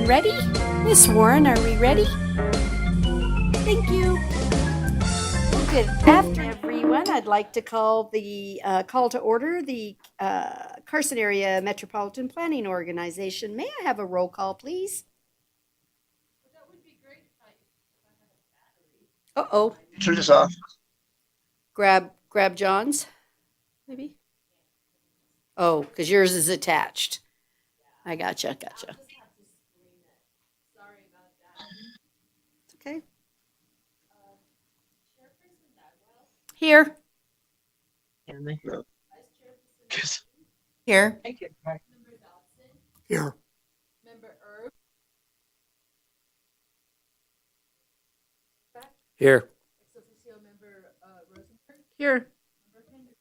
ready? Miss Warren, are we ready? Thank you. Well, good afternoon, everyone. I'd like to call to order the Carson Area Metropolitan Planning Organization. May I have a roll call, please? That would be great if I had a battery. Uh-oh. Turn this off. Grab John's, maybe? Oh, because yours is attached. I gotcha. I'll just have to screen it. Sorry about that. It's okay. Chairperson Bagwell, Here. No. Vice Chairperson Here. Member Dodson, Here. Member Erb, Here. ex officio Member Rosenberg, Here. Member Henderson.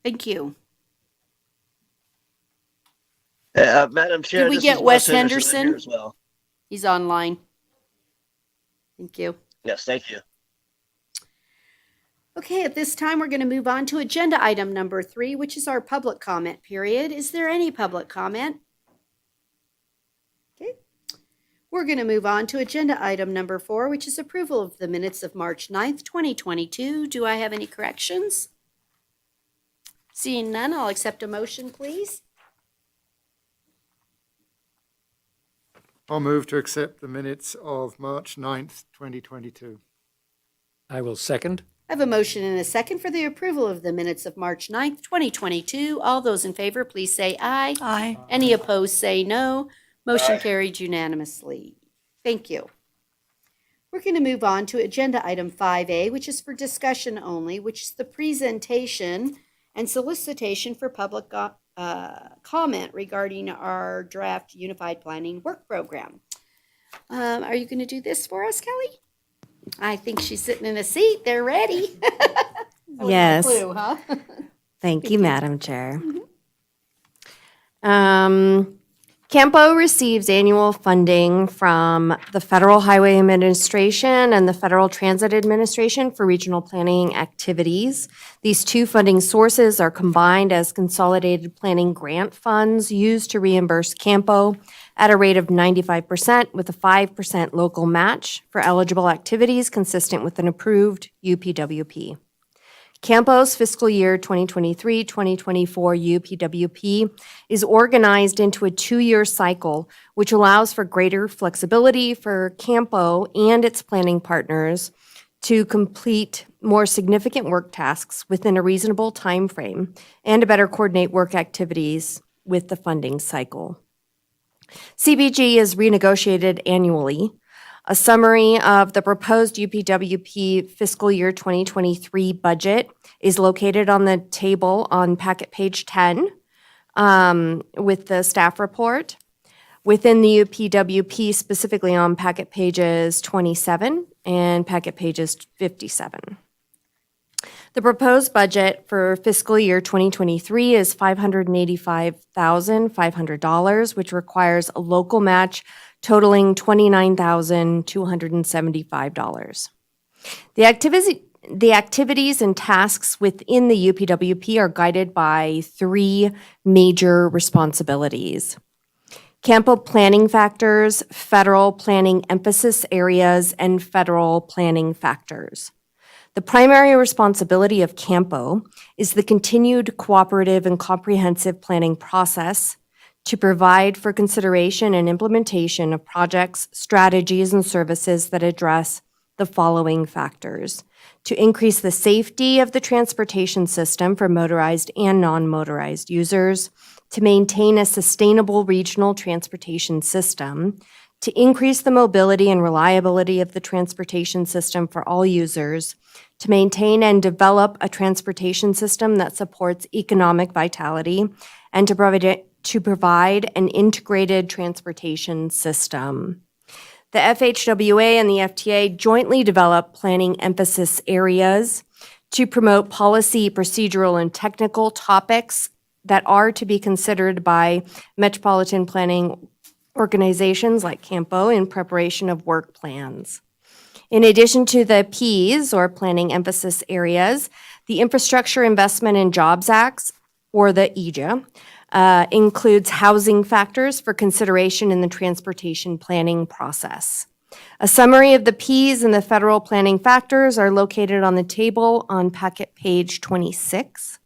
Thank you. Madam Chair, Did we this get is Wes in Henderson? here as well. He's online. Thank you. Yes, thank you. Okay, at this time, we're going to move on to agenda item number 3, which is our public comment period. Is there any public comment? Okay. We're going to move on to agenda item number 4, which is approval of the minutes of March 9th, 2022. Do I have any corrections? Seeing none, I'll accept a motion, please. I'll move to accept the minutes of March 9th, 2022. I will second. I have a motion and a second for the approval of the minutes of March 9th, 2022. All those in favor, please say aye. Aye. Any opposed, say no. Motion Aye. carried unanimously. Thank you. We're going to move on to agenda item 5A, which is for discussion only, which is the presentation and solicitation for public comment regarding our draft Unified Planning Work Program. Are you going to do this for us, Kelly? I think she's sitting in a seat. They're ready. That wasn't a Yes. clue, huh? Thank you, Madam Chair. CAMPO receives annual funding from the Federal Highway Administration and the Federal Transit Administration for regional planning activities. These two funding sources are combined as consolidated planning grant funds used to reimburse CAMPO at a rate of 95% with a 5% local match for eligible activities consistent with an approved UPWP. CAMPO's fiscal year 2023-2024 UPWP is organized into a 2-year cycle, which allows for greater flexibility for CAMPO and its planning partners to complete more significant work tasks within a reasonable time frame and to better coordinate work activities with the funding cycle. CBG is renegotiated annually. A summary of the proposed UPWP fiscal year 2023 budget is located on the table on packet page 10 with the staff report. Within the UPWP, specifically on packet pages 27 and packet pages 57. The proposed budget for fiscal year 2023 is $585,500, which requires a local match totaling $29,275. The activities and tasks within the UPWP are guided by 3 major responsibilities: CAMPO planning factors, federal planning emphasis areas, and federal planning factors. The primary responsibility of CAMPO is the continued cooperative and comprehensive planning process to provide for consideration and implementation of projects, strategies, and services that address the following factors: to increase the safety of the transportation system for motorized and non-motorized users, to maintain a sustainable regional transportation system, to increase the mobility and reliability of the transportation system for all users, to maintain and develop a transportation system that supports economic vitality, and to provide an integrated transportation system. The FHWA and the FTA jointly develop planning emphasis areas to promote policy, procedural, and technical topics that are to be considered by metropolitan planning organizations like CAMPO in preparation of work plans. In addition to the Ps, or planning emphasis areas, the Infrastructure Investment and Jobs Act or the EJA, includes housing factors for consideration in the transportation planning process. A summary of the Ps and the federal planning factors are located on the table on packet page 26.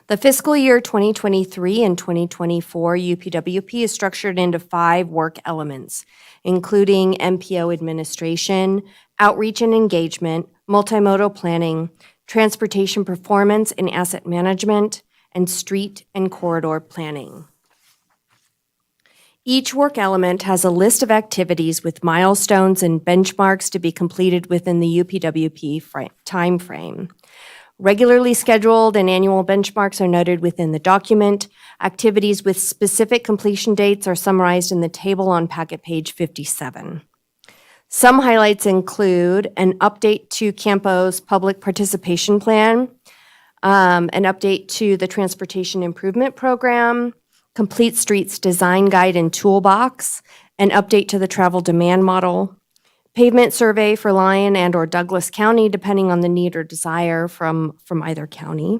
The fiscal year 2023 and 2024 UPWP is structured into 5 work elements, including MPO administration, outreach and engagement, multimodal planning, transportation performance and asset management, and street and corridor planning. Each work element has a list of activities with milestones and benchmarks to be completed within the UPWP timeframe. Regularly scheduled and annual benchmarks are noted within the document. Activities with specific completion dates are summarized in the table on packet page 57. Some highlights include an update to CAMPO's public participation plan, an update to the Transportation Improvement Program, Complete Streets Design Guide and Toolbox, an update to the travel demand model, pavement survey for Lyon and/or Douglas County, depending on the need or desire from either county,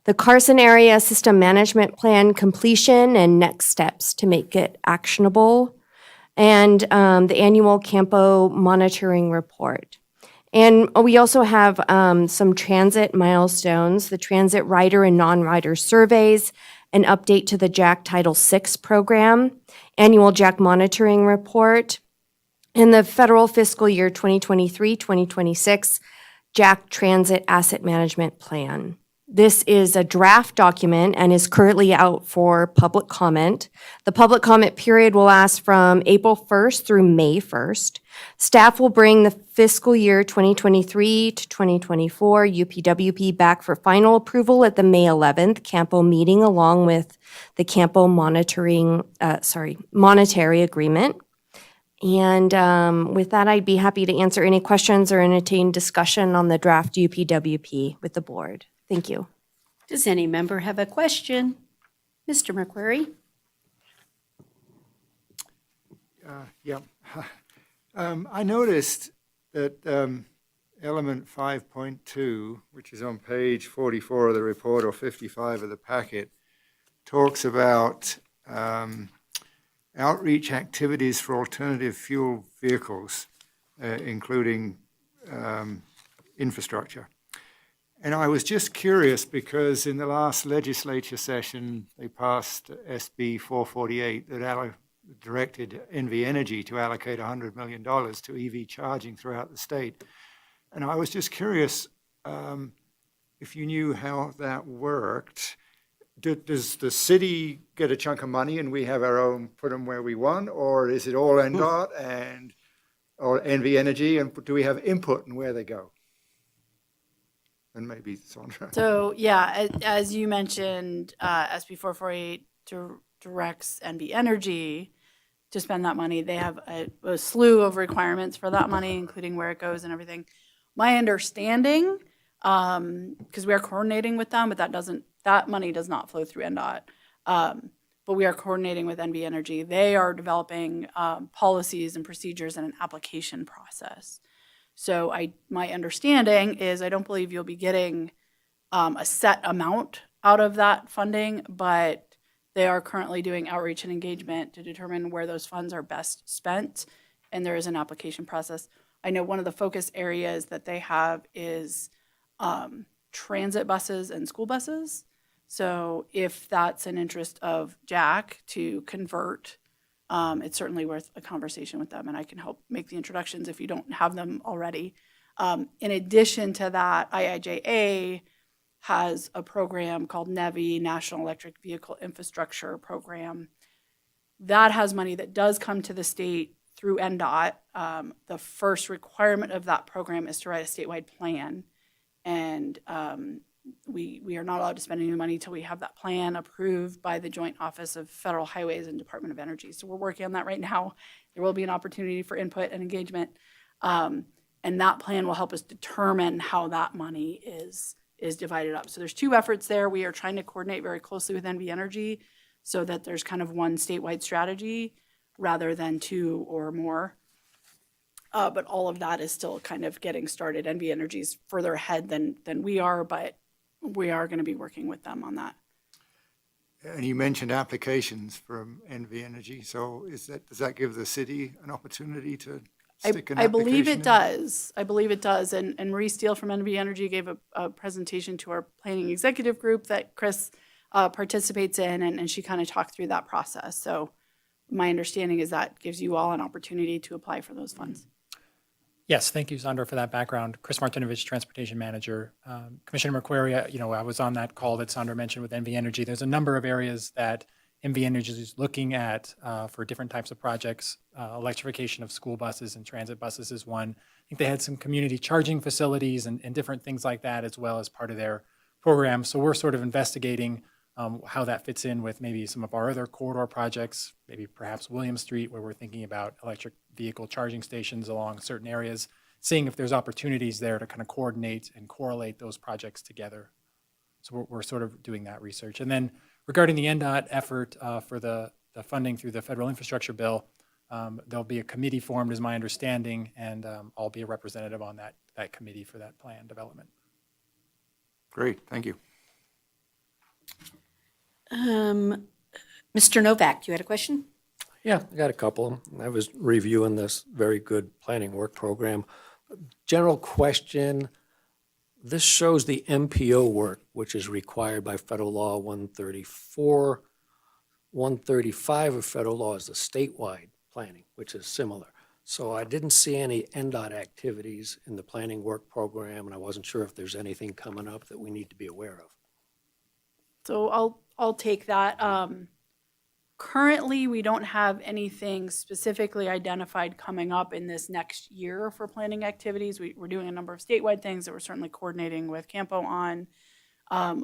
the Carson Area System Management Plan completion and next steps to make it actionable, and the annual CAMPO monitoring report. And we also have some transit milestones, the transit rider and non-rider surveys, an update to the JAC Title VI program, annual JAC monitoring report, and the federal fiscal year 2023-2026 JAC Transit Asset Management Plan. This is a draft document and is currently out for public comment. The public comment period will last from April 1st through May 1st. Staff will bring the fiscal year 2023 to 2024 UPWP back for final approval at the May 11th CAMPO meeting, along with the CAMPO monetary agreement. And with that, I'd be happy to answer any questions or entertain discussion on the draft UPWP with the board. Thank you. Does any member have a question? Mr. McQuarrie? Yeah. I noticed that element 5.2, which is on page 44 of the report or 55 of the packet, talks about outreach activities for alternative fuel vehicles, including infrastructure. And I was just curious because in the last legislature session, they passed SB 448 that directed NV Energy to allocate $100 million to EV charging throughout the state. And I was just curious if you knew how that worked. Does the city get a chunk of money and we have our own, put them where we want, or is it all NDOT or NV Energy, and do we have input in where they go? And maybe Sandra. So, yeah, as you mentioned, SB 448 directs NV Energy to spend that money. They have a slew of requirements for that money, including where it goes and everything. My understanding, because we are coordinating with them, but that money does not flow through NDOT. But we are coordinating with NV Energy. They are developing policies and procedures and an application process. So my understanding is I don't believe you'll be getting a set amount out of that funding, but they are currently doing outreach and engagement to determine where those funds are best spent, and there is an application process. I know one of the focus areas that they have is transit buses and school buses. So if that's an interest of JAC to convert, it's certainly worth a conversation with them, and I can help make the introductions if you don't have them already. In addition to that, IIJA has a program called NEVI, National Electric Vehicle Infrastructure Program. That has money that does come to the state through NDOT. The first requirement of that program is to write a statewide plan, and we are not allowed to spend any money until we have that plan approved by the Joint Office of Federal Highways and Department of Energy. So we're working on that right now. There will be an opportunity for input and engagement, and that plan will help us determine how that money is divided up. So there's two efforts there. We are trying to coordinate very closely with NV Energy so that there's kind of one statewide strategy rather than two or more. But all of that is still kind of getting started. NV Energy is further ahead than we are, but we are going to be working with them on that. And you mentioned applications from NV Energy, so does that give the city an opportunity to stick an I believe application it in? does. I believe it does. And Marie Steele from NV Energy gave a presentation to our planning executive group that Chris participates in, and she kind of talked through that process. So my understanding is that gives you all an opportunity to apply for those funds. Yes, thank you, Sandra, for that background. Chris Martinovich, Transportation Manager. Commissioner McQuarrie, I was on that call that Sandra mentioned with NV Energy. There's a number of areas that NV Energy is looking at for different types of projects. Electrification of school buses and transit buses is one. I think they had some community charging facilities and different things like that as well as part of their program. So we're sort of investigating how that fits in with maybe some of our other corridor projects, maybe perhaps William Street, where we're thinking about electric vehicle charging stations along certain areas, seeing if there's opportunities there to kind of coordinate and correlate those projects together. So we're sort of doing that research. And then regarding the NDOT effort for the funding through the federal infrastructure bill, there'll be a committee formed, is my understanding, and I'll be a representative on that committee for that plan development. Great, thank you. Mr. Novak, you had a question? Yeah, I got a couple. I was reviewing this very good planning work program. General question, this shows the MPO work, which is required by federal law 134. 135 of federal law is the statewide planning, which is similar. So I didn't see any NDOT activities in the planning work program, and I wasn't sure if there's anything coming up that we need to be aware of. So I'll take that. Currently, we don't have anything specifically identified coming up in this next year for planning activities. We're doing a number of statewide things that we're certainly coordinating with CAMPO on.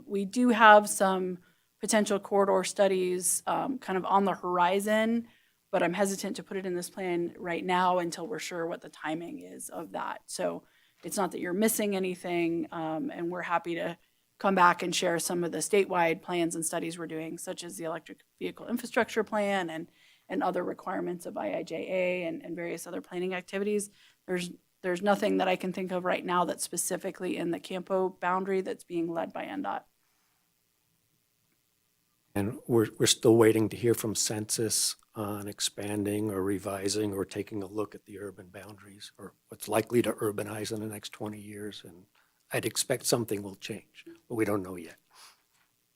We do have some potential corridor studies kind of on the horizon, but I'm hesitant to put it in this plan right now until we're sure what the timing is of that. So it's not that you're missing anything, and we're happy to come back and share some of the statewide plans and studies we're doing, such as the electric vehicle infrastructure plan and other requirements of IIJA and various other planning activities. There's nothing that I can think of right now that's specifically in the CAMPO boundary that's being led by NDOT. And we're still waiting to hear from Census on expanding or revising or taking a look at the urban boundaries or what's likely to urbanize in the next 20 years. And I'd expect something will change, but we don't know yet.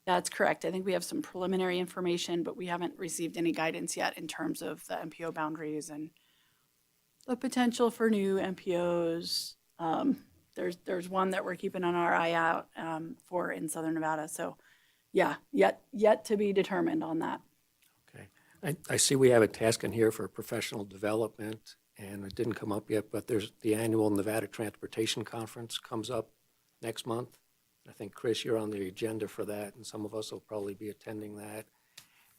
That's correct. I think we have some preliminary information, but we haven't received any guidance yet in terms of the MPO boundaries and the potential for new MPOs. There's one that we're keeping on our eye out for in Southern Nevada. So yeah, yet to be determined on that. Okay. I see we have a task in here for professional development, and it didn't come up yet, but there's the annual Nevada Transportation Conference comes up next month. I think, Chris, you're on the agenda for that, and some of us will probably be attending that.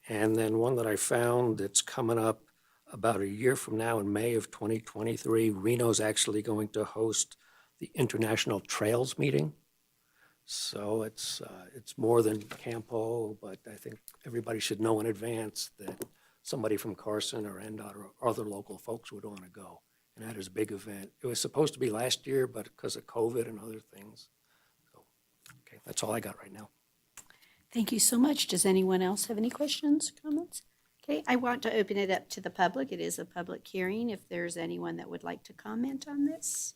And then one that I found that's coming up about a year from now in May of 2023, Reno's actually going to host the International Trails Meeting. So it's more than CAMPO, but I think everybody should know in advance that somebody from Carson or NDOT or other local folks would want to go. And that is a big event. It was supposed to be last year, but because of COVID and other things. So, okay, that's all I got right now. Thank you so much. Does anyone else have any questions, comments? Okay, I want to open it up to the public. It is a public hearing. If there's anyone that would like to comment on this.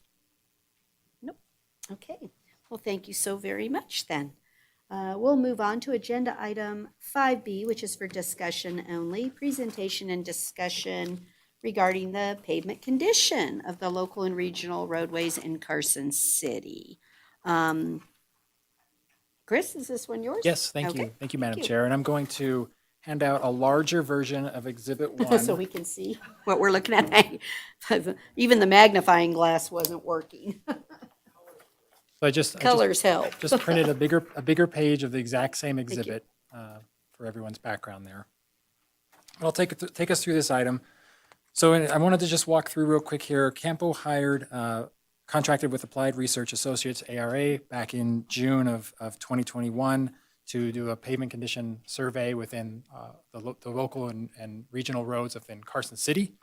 Nope. Okay. Well, thank you so very much then. We'll move on to agenda item 5B, which is for discussion only, presentation and discussion regarding the pavement condition of the local and regional roadways in Carson City. Chris, is this one yours? Yes, thank Okay. you. Thank you, Madam you. Chair. And I'm going to hand out a larger version of Exhibit 1. So we can see what we're looking at. Even the magnifying glass wasn't working. So I just Colors help. just printed a bigger page of the exact same exhibit for everyone's background there. I'll take us through this item. So I wanted to just walk through real quick here. CAMPO contracted with Applied Research Associates, ARA, back in June of 2021 to do a pavement condition survey within the local and regional roads within Carson City.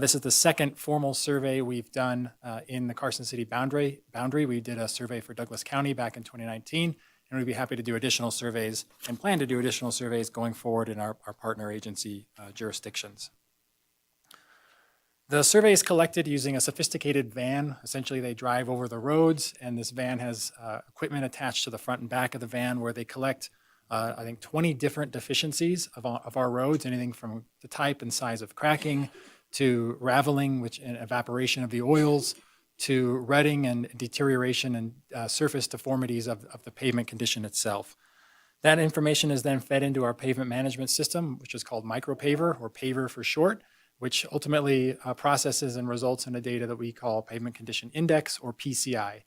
This is the second formal survey we've done in the Carson City boundary. We did a survey for Douglas County back in 2019, and we'd be happy to do additional surveys and plan to do additional surveys going forward in our partner agency jurisdictions. The survey is collected using a sophisticated van. Essentially, they drive over the roads, and this van has equipment attached to the front and back of the van where they collect, I think, 20 different deficiencies of our roads, anything from the type and size of cracking to raveling, and evaporation of the oils, to rutting and deterioration and surface deformities of the pavement condition itself. That information is then fed into our pavement management system, which is called MicroPaver, or Paver for short, which ultimately processes and results in a data that we call Pavement Condition Index, or PCI.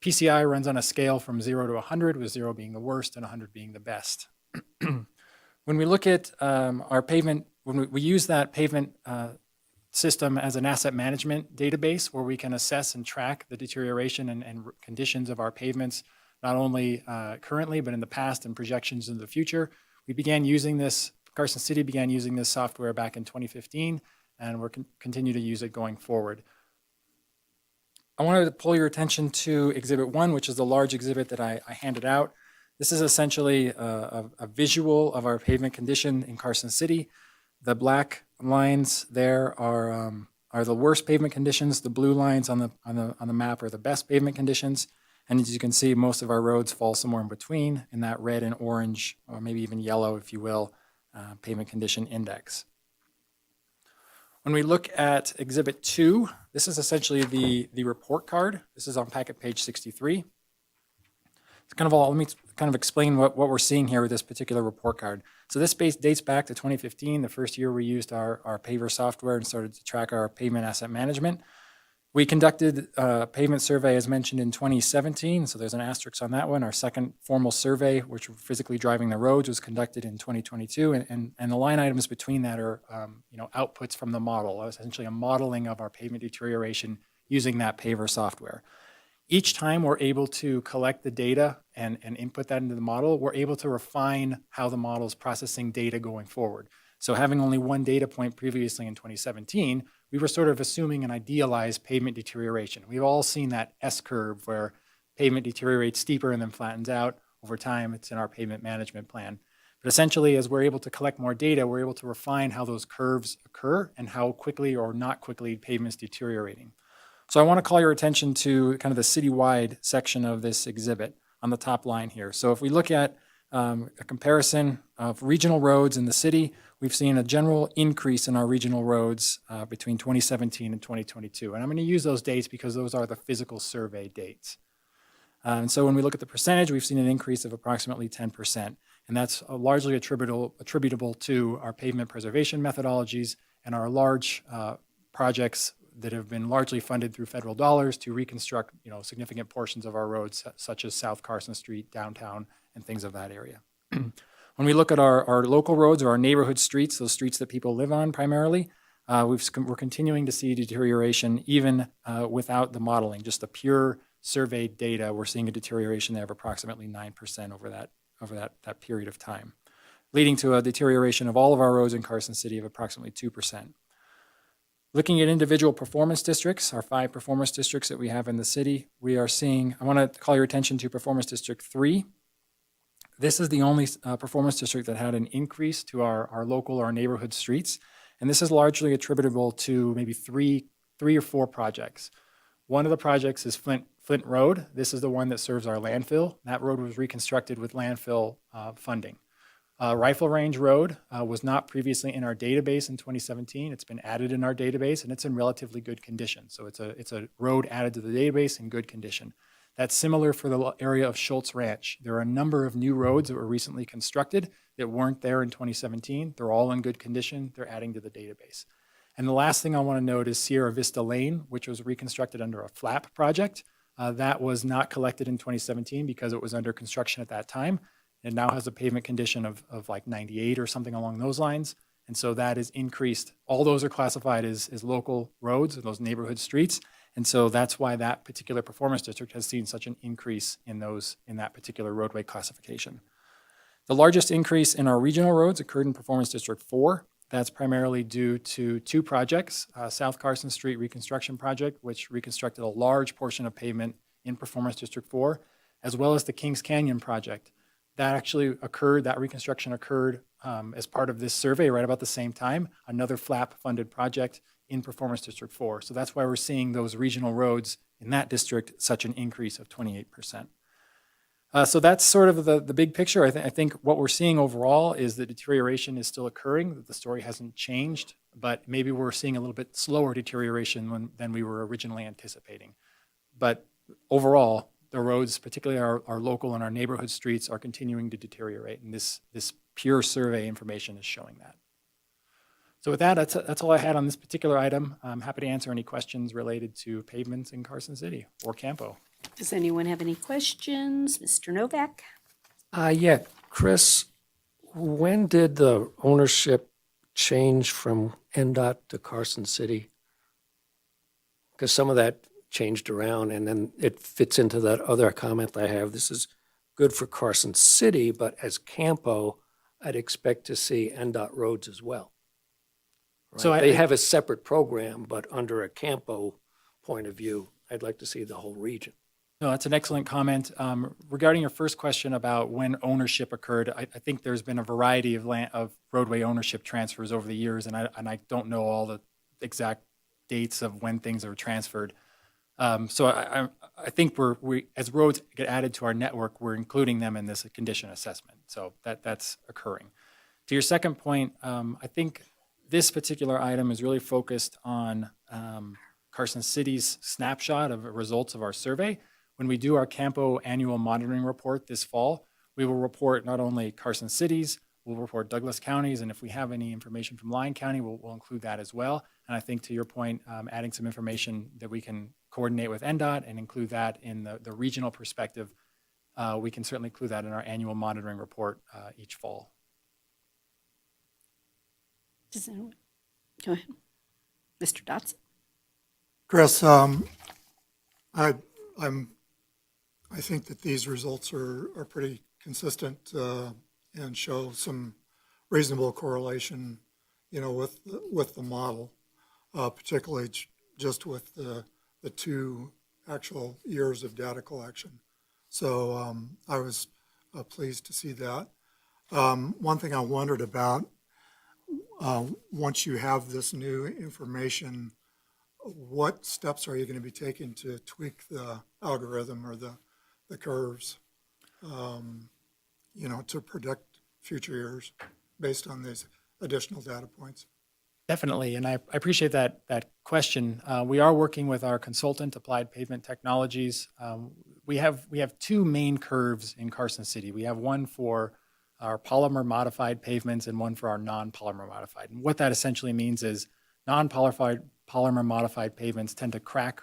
PCI runs on a scale from 0 to 100, with 0 being the worst and 100 being the best. When we look at our pavement, when we use that pavement system as an asset management database where we can assess and track the deterioration and conditions of our pavements, not only currently, but in the past and projections in the future, we began using this, Carson City began using this software back in 2015, and we're continue to use it going forward. I wanted to pull your attention to Exhibit 1, which is the large exhibit that I handed out. This is essentially a visual of our pavement condition in Carson City. The black lines there are the worst pavement conditions. The blue lines on the map are the best pavement conditions. And as you can see, most of our roads fall somewhere in between in that red and orange, or maybe even yellow, if you will, pavement condition index. When we look at Exhibit 2, this is essentially the report card. This is on packet page 63. It's kind of all, let me kind of explain what we're seeing here with this particular report card. So this dates back to 2015, the first year we used our paver software and started to track our pavement asset management. We conducted a pavement survey, as mentioned, in 2017, so there's an asterisk on that one. Our second formal survey, which we're physically driving the roads, was conducted in 2022, and the line items between that are outputs from the model, essentially a modeling of our pavement deterioration using that paver software. Each time we're able to collect the data and input that into the model, we're able to refine how the model is processing data going forward. So having only one data point previously in 2017, we were sort of assuming an idealized pavement deterioration. We've all seen that S-curve where pavement deteriorates steeper and then flattens out over time. It's in our pavement management plan. But essentially, as we're able to collect more data, we're able to refine how those curves occur and how quickly or not quickly pavement's deteriorating. So I want to call your attention to kind of the citywide section of this exhibit on the top line here. So if we look at a comparison of regional roads in the city, we've seen a general increase in our regional roads between 2017 and 2022. And I'm going to use those dates because those are the physical survey dates. And so when we look at the percentage, we've seen an increase of approximately 10%. And that's largely attributable to our pavement preservation methodologies and our large projects that have been largely funded through federal dollars to reconstruct, significant portions of our roads, such as South Carson Street, downtown, and things of that area. When we look at our local roads or our neighborhood streets, those streets that people live on primarily, we're continuing to see deterioration even without the modeling. Just the pure surveyed data, we're seeing a deterioration there of approximately 9% over that period of time, leading to a deterioration of all of our roads in Carson City of approximately 2%. Looking at individual performance districts, our 5 performance districts that we have in the city, we are seeing, I want to call your attention to Performance District 3. This is the only performance district that had an increase to our local or neighborhood streets, and this is largely attributable to maybe three or four projects. One of the projects is Flint Road. This is the one that serves our landfill. That road was reconstructed with landfill funding. Rifle Range Road was not previously in our database in 2017. It's been added in our database, and it's in relatively good condition. So it's a road added to the database in good condition. That's similar for the area of Schultz Ranch. There are a number of new roads that were recently constructed that weren't there in 2017. They're all in good condition. They're adding to the database. And the last thing I want to note is Sierra Vista Lane, which was reconstructed under a FLAP project. That was not collected in 2017 because it was under construction at that time. It now has a pavement condition of like 98 or something along those lines. And so that is increased. All those are classified as local roads, those neighborhood streets. And so that's why that particular performance district has seen such an increase in that particular roadway classification. The largest increase in our regional roads occurred in Performance District 4. That's primarily due to 2 projects, South Carson Street Reconstruction Project, which reconstructed a large portion of pavement in Performance District 4, as well as the Kings Canyon project. That actually occurred, that reconstruction occurred as part of this survey right about the same time, another FLAP-funded project in Performance District 4. So that's why we're seeing those regional roads in that district such an increase of 28%. So that's sort of the big picture. I think what we're seeing overall is that deterioration is still occurring. The story hasn't changed, but maybe we're seeing a little bit slower deterioration than we were originally anticipating. But overall, the roads, particularly our local and our neighborhood streets, are continuing to deteriorate, and this pure survey information is showing that. So with that, that's all I had on this particular item. I'm happy to answer any questions related to pavements in Carson City or CAMPO. Does anyone have any questions? Mr. Novak? Yeah, Chris, when did the ownership change from NDOT to Carson City? Because some of that changed around, and then it fits into that other comment I have. This is good for Carson City, but as CAMPO, I'd expect to see NDOT roads as well. Right? So They have a separate program, but under a CAMPO point of view, I'd like to see the whole region. No, that's an excellent comment. Regarding your first question about when ownership occurred, I think there's been a variety of roadway ownership transfers over the years, and I don't know all the exact dates of when things are transferred. So I think we as roads get added to our network, we're including them in this condition assessment. So that's occurring. To your second point, I think this particular item is really focused on Carson City's snapshot of results of our survey. When we do our CAMPO annual monitoring report this fall, we will report not only Carson City's, we'll report Douglas County's, and if we have any information from Lyon County, we'll include that as well. And I think to your point, adding some information that we can coordinate with NDOT and include that in the regional perspective, we can certainly include that in our annual monitoring report each fall. Does anyone? Go ahead. Mr. Dotson? Chris, I think that these results are pretty consistent and show some reasonable correlation, with the model, particularly just with the 2 actual years of data collection. So I was pleased to see that. One thing I wondered about, once you have this new information, what steps are you going to be taking to tweak the algorithm or the curves, to predict future years based on these additional data points? Definitely, and I appreciate that question. We are working with our consultant, Applied Pavement Technologies. We have 2 main curves in Carson City. We have one for our polymer modified pavements and one for our non-polymer modified. And what that essentially means is polymer modified pavements tend to crack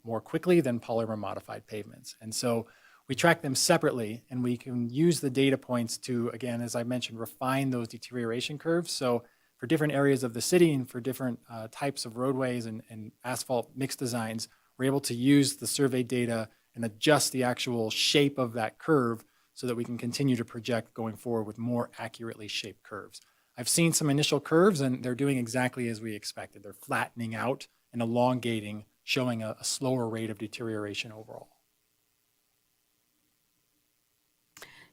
more quickly than polymer modified pavements. And so we track them separately, and we can use the data points to, again, as I mentioned, refine those deterioration curves. So for different areas of the city and for different types of roadways and asphalt mix designs, we're able to use the survey data and adjust the actual shape of that curve so that we can continue to project going forward with more accurately shaped curves. I've seen some initial curves, and they're doing exactly as we expected. They're flattening out and elongating, showing a slower rate of deterioration overall.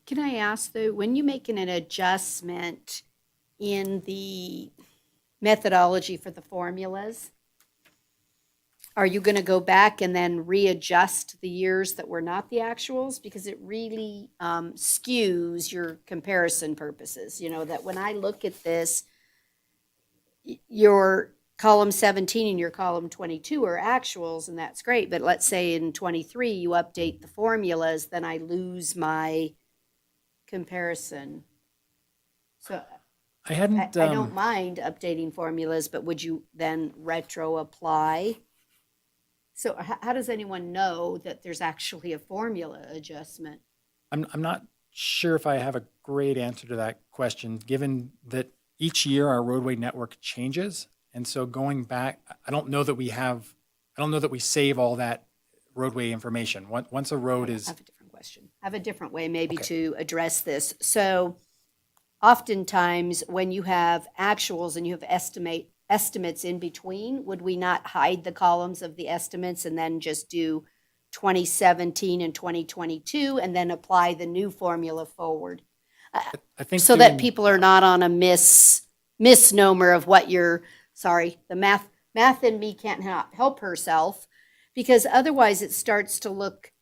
Can I ask, though, when you're making an adjustment in the methodology for the formulas, are you going to go back and then readjust the years that were not the actuals? Because it really skews your comparison purposes. That when I look at this, your column 17 and your column 22 are actuals, and that's great. But let's say in 23 you update the formulas, then I lose my comparison. So I hadn't. I don't mind updating formulas, but would you then retro apply? So how does anyone know that there's actually a formula adjustment? I'm not sure if I have a great answer to that question, given that each year our roadway network changes. And so going back, I don't know that we save all that roadway information. Once a road is... I have a different question. I have a different way maybe to address this. So oftentimes when you have actuals and you have estimates in between, would we not hide the columns of the estimates and then just do 2017 and 2022, and then apply the new formula forward. I think So that doing- people are not on a misnomer of what you're, sorry, the math in me can't help herself, because otherwise it starts to look,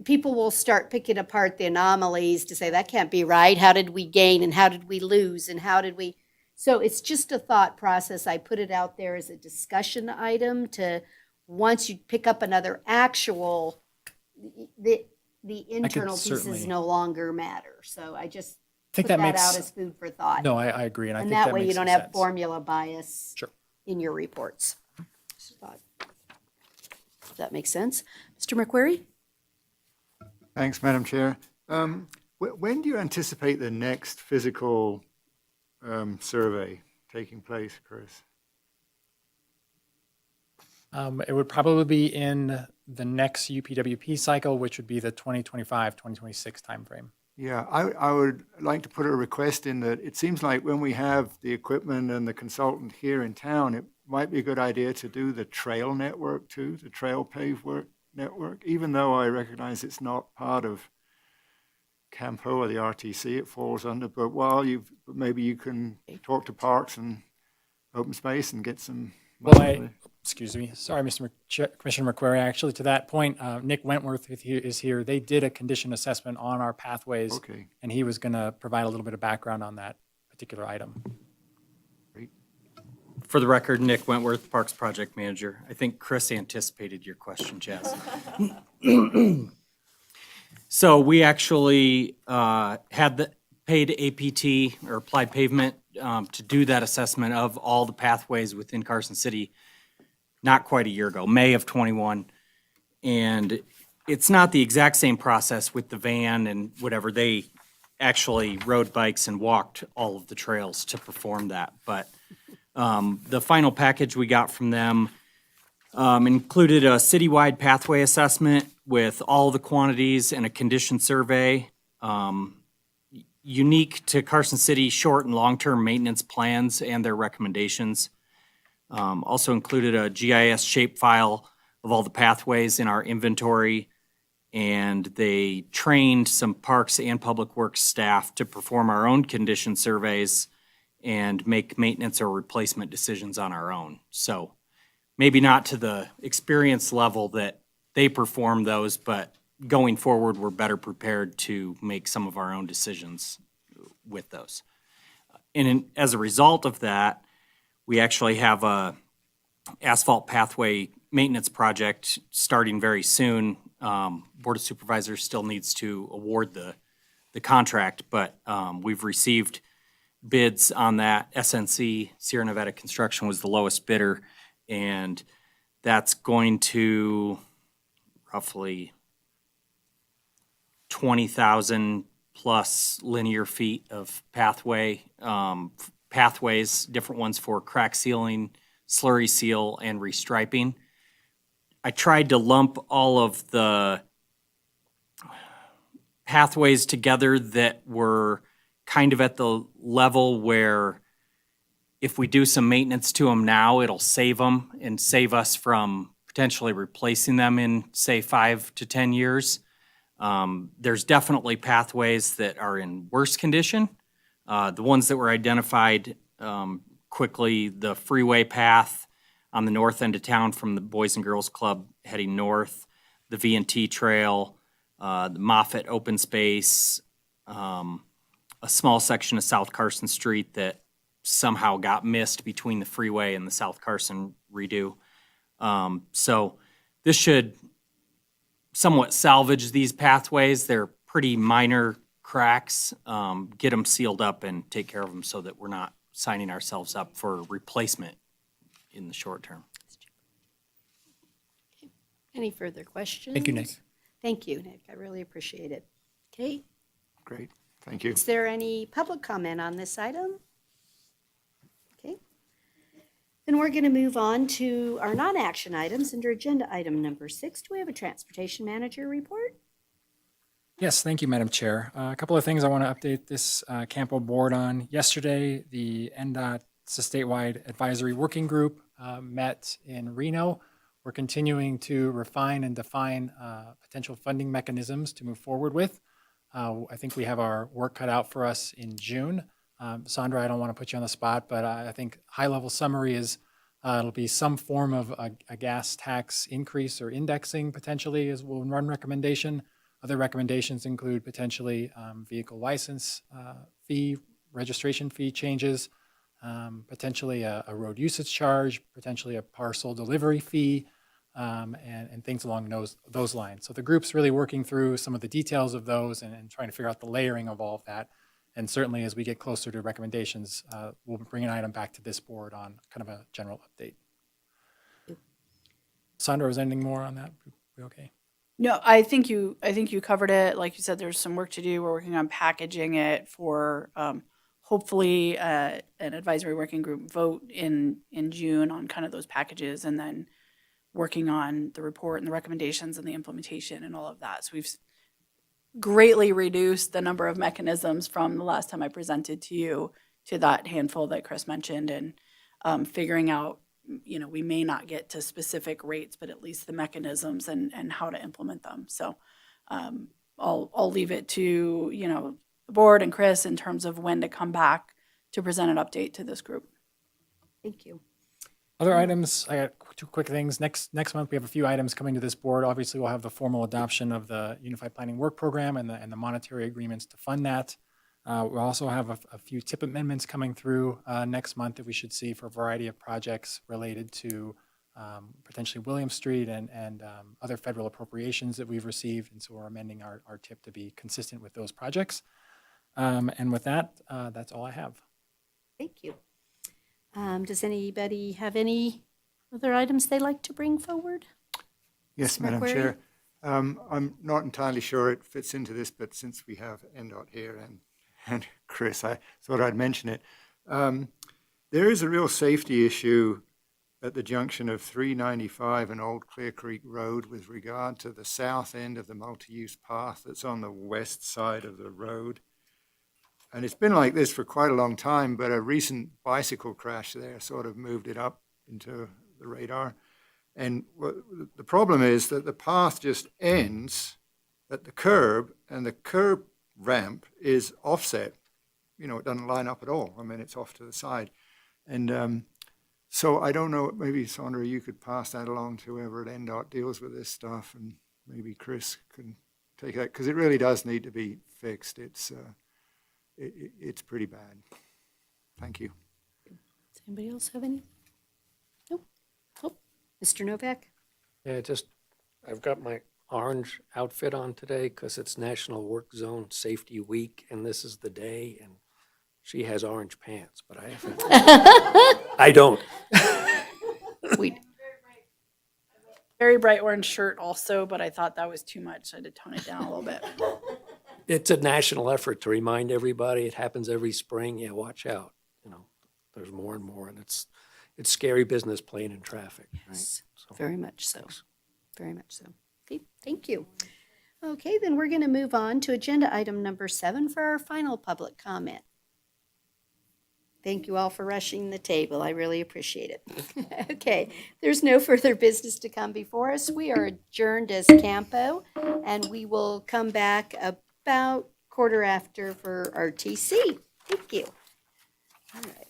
people will start picking apart the anomalies to say, that can't be right. How did we gain and how did we lose and how did we? So it's just a thought process. I put it out there as a discussion item to, once you pick up another actual, the internal pieces certainly- no longer matter. So I just I think put that that makes, out as food for thought. no, I agree. And I And think that that way you makes don't some have sense. formula bias Sure. in your reports. Just thought. Does that make sense? Mr. McQuarrie? Thanks, Madam Chair. When do you anticipate the next physical survey taking place, Chris? It would probably be in the next UPWP cycle, which would be the 2025, 2026 timeframe. Yeah, I would like to put a request in that it seems like when we have the equipment and the consultant here in town, it might be a good idea to do the trail network too, the trail pave work network, even though I recognize it's not part of CAMPO or the RTC, it falls under, but maybe you can talk to Parks and Open Space and get some. Well, excuse me. Sorry, Commissioner McQuarrie. Actually, to that point, Nick Wentworth is here. They did a condition assessment on our pathways, Okay. and he was going to provide a little bit of background on that particular item. Great. For the record, Nick Wentworth, Parks Project Manager. I think Chris anticipated your question, Jazz. So we actually paid APT or applied pavement to do that assessment of all the pathways within Carson City not quite a year ago, May of '21. And it's not the exact same process with the van and whatever. They actually rode bikes and walked all of the trails to perform that. But the final package we got from them included a citywide pathway assessment with all the quantities and a condition survey. Unique to Carson City short and long-term maintenance plans and their recommendations. Also included a GIS shape file of all the pathways in our inventory. And they trained some parks and public works staff to perform our own condition surveys and make maintenance or replacement decisions on our own. So maybe not to the experience level that they perform those, but going forward, we're better prepared to make some of our own decisions with those. And as a result of that, we actually have a asphalt pathway maintenance project starting very soon. Board of Supervisors still needs to award the contract, but we've received bids on that. SNC, Sierra Nevada Construction, was the lowest bidder, and that's going to roughly 20,000 plus linear feet of pathways, different ones for crack sealing, slurry seal, and restriping. I tried to lump all of the pathways together that were kind of at the level where if we do some maintenance to them now, it'll save them and save us from potentially replacing them in, say, 5 to 10 years. There's definitely pathways that are in worse condition. The ones that were identified quickly, the freeway path on the north end of town from the Boys and Girls Club heading north, the V&T Trail, the Moffett Open Space, a small section of South Carson Street that somehow got missed between the freeway and the South Carson redo. So this should somewhat salvage these pathways. They're pretty minor cracks, get them sealed up and take care of them so that we're not signing ourselves up for replacement in the short term. Any further questions? Thank you, Nick. Thank you, Nick. I really appreciate it. Okay, Great, thank you. is there any public comment on this item? Okay. Then we're going to move on to our non-action items under agenda item number 6. Do we have a transportation manager report? Yes, thank you, Madam Chair. A couple of things I want to update this CAMPO board on. Yesterday, the NDOT's statewide advisory working group met in Reno. We're continuing to refine and define potential funding mechanisms to move forward with. I think we have our work cut out for us in June. Sandra, I don't want to put you on the spot, but I think high-level summary is it'll be some form of a gas tax increase or indexing potentially is one recommendation. Other recommendations include potentially vehicle license fee, registration fee changes, potentially a road usage charge, potentially a parcel delivery fee, and things along those lines. So the group's really working through some of the details of those and trying to figure out the layering of all of that. And certainly as we get closer to recommendations, we'll bring an item back to this board on kind of a general update. Sandra, is anything more on that? We okay? No, I think you covered it. Like you said, there's some work to do. We're working on packaging it for hopefully an advisory working group vote in June on kind of those packages, and then working on the report and the recommendations and the implementation and all of that. So we've greatly reduced the number of mechanisms from the last time I presented to you to that handful that Chris mentioned, and figuring out, we may not get to specific rates, but at least the mechanisms and how to implement them. So I'll leave it to, the board and Chris in terms of when to come back to present an update to this group. Thank you. Other items, I got two quick things. Next month, we have a few items coming to this board. Obviously, we'll have the formal adoption of the Unified Planning Work Program and the monetary agreements to fund that. We'll also have a few tip amendments coming through next month that we should see for a variety of projects related to potentially William Street and other federal appropriations that we've received. And so we're amending our tip to be consistent with those projects. And with that, that's all I have. Thank you. Does anybody have any other items they'd like to bring forward? Yes, Mr. Madam McQuarrie? Chair. I'm not entirely sure it fits into this, but since we have NDOT here and Chris, I thought I'd mention it. There is a real safety issue at the junction of 395 and Old Clear Creek Road with regard to the south end of the multi-use path that's on the west side of the road. And it's been like this for quite a long time, but a recent bicycle crash there sort of moved it up into the radar. And the problem is that the path just ends at the curb, and the curb ramp is offset. It doesn't line up at all. I mean, it's off to the side. And so I don't know, maybe Sandra, you could pass that along to whoever at NDOT deals with this stuff, and maybe Chris can take that, because it really does need to be fixed. It's pretty bad. Thank you. Does anybody else have any? Nope. Oh, Mr. Novak? Yeah, I've got my orange outfit on today because it's National Work Zone Safety Week, and this is the day, and she has orange pants, but I haven't. I don't. We, Very bright orange shirt also, but I thought that was too much. I had to tone it down a little bit. It's a national effort to remind everybody. It happens every spring. Yeah, watch out. There's more and more, and it's scary business playing in traffic. yes, Right? So, very much so. thanks. Very much so. Okay, thank you. Okay, then we're going to move on to agenda item number 7 for our final public comment. Thank you all for rushing the table. I really appreciate it. Okay, there's no further business to come before us. We are adjourned as CAMPO, and we will come back about 1:15 for RTC. Thank you. All right.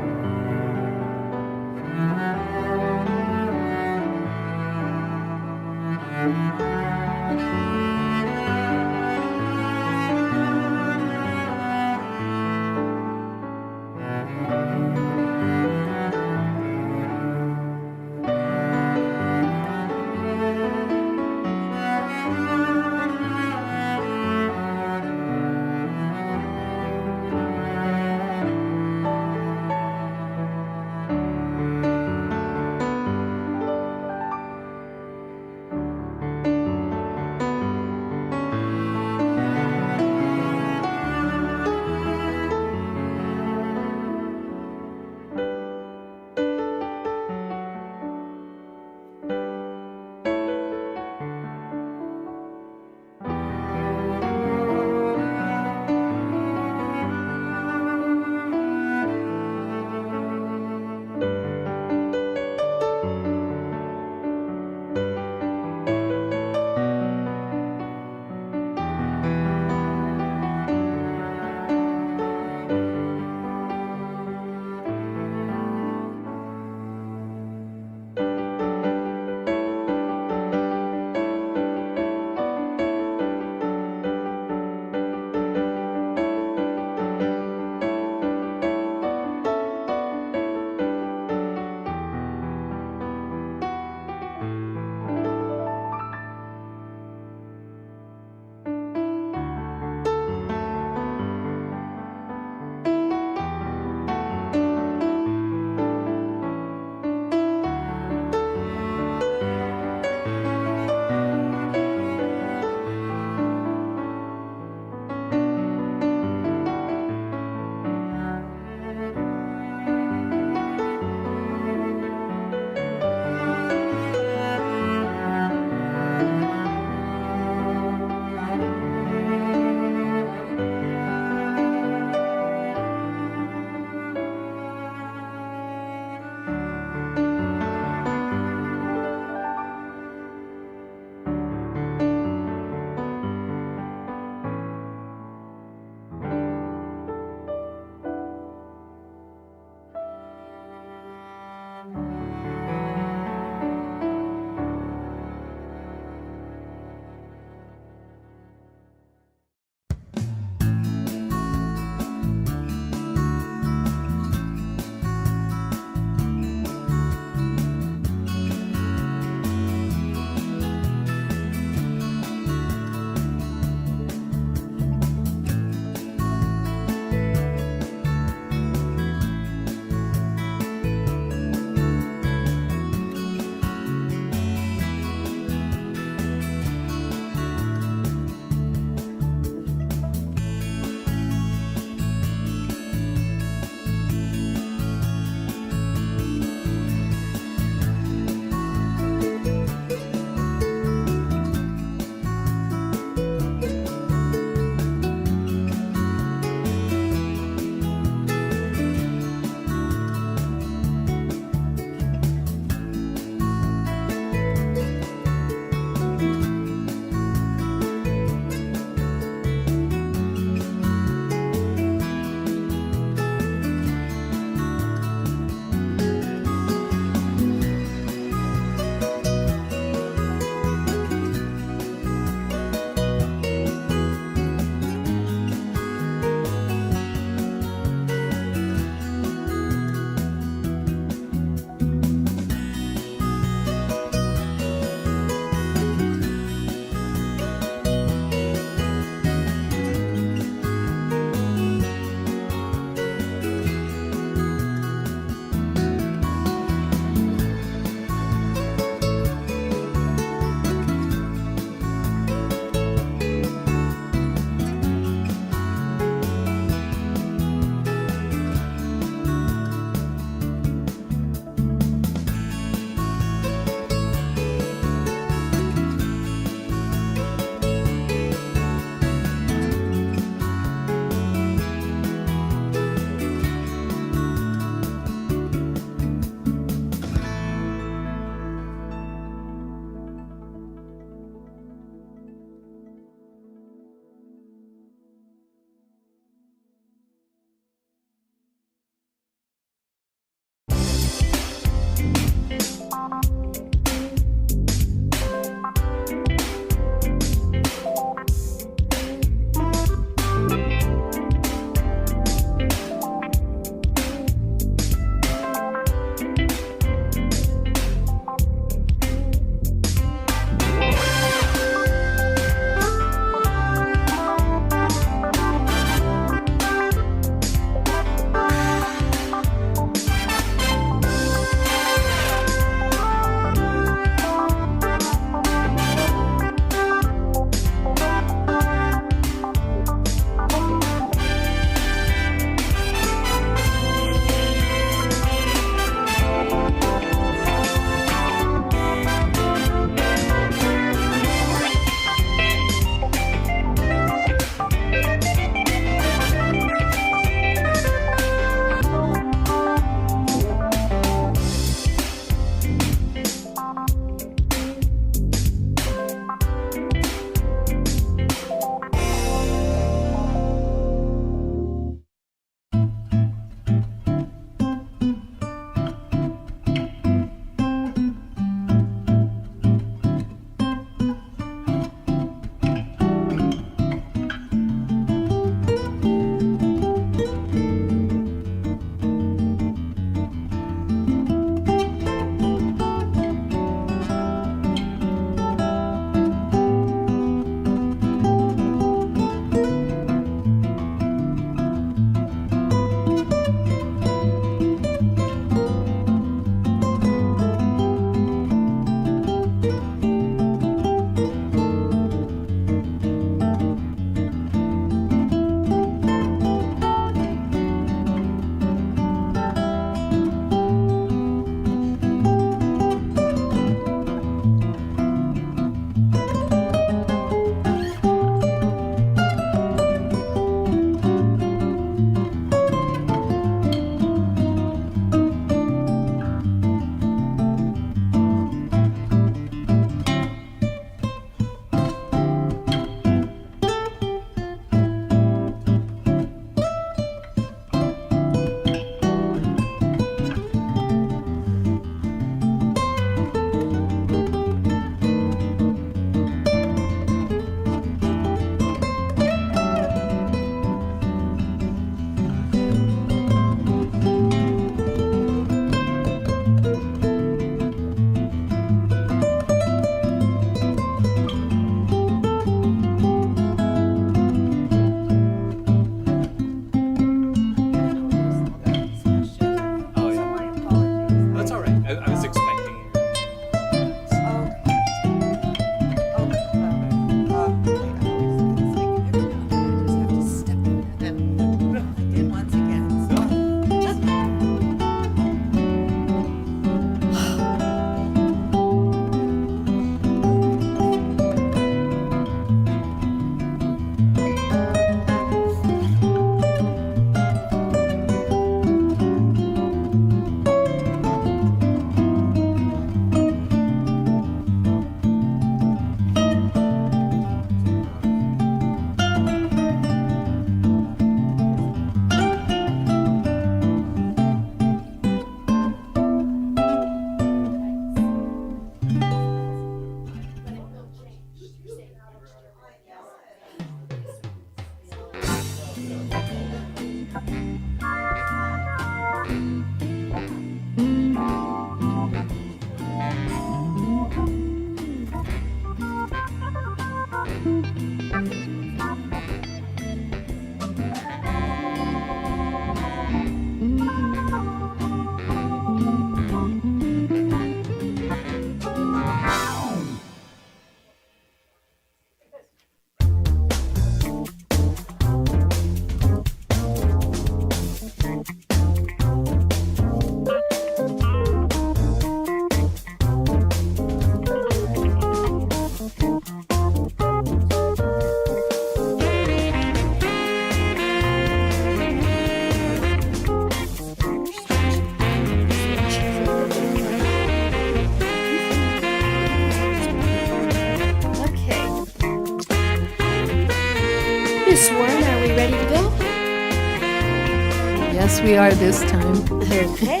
we are this time. Okay.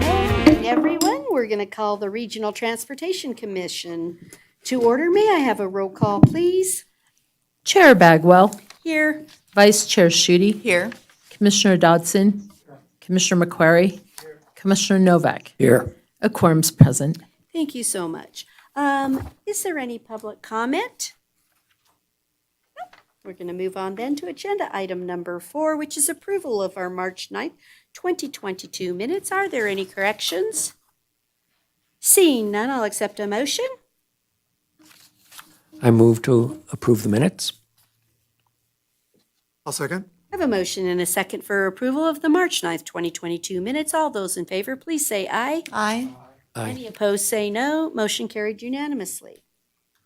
Morning, everyone. We're going to call the Regional Transportation Commission to order. May I have a roll call, please? Chair Bagwell, Here. Vice Chair Schutte, Here. Commissioner Dodson, Commissioner McQuarrie, Commissioner Novak. Here. A quorum's present. Thank you so much. Is there any public comment? We're going to move on then to agenda item number 4, which is approval of our March 9th, 2022 minutes. Are there any corrections? Seeing none, I'll accept a motion. I move to approve the minutes. I'll second. I have a motion and a second for approval of the March 9th, 2022 minutes. All those in favor, please say aye. Aye. Aye. Any opposed, say no. Motion carried unanimously.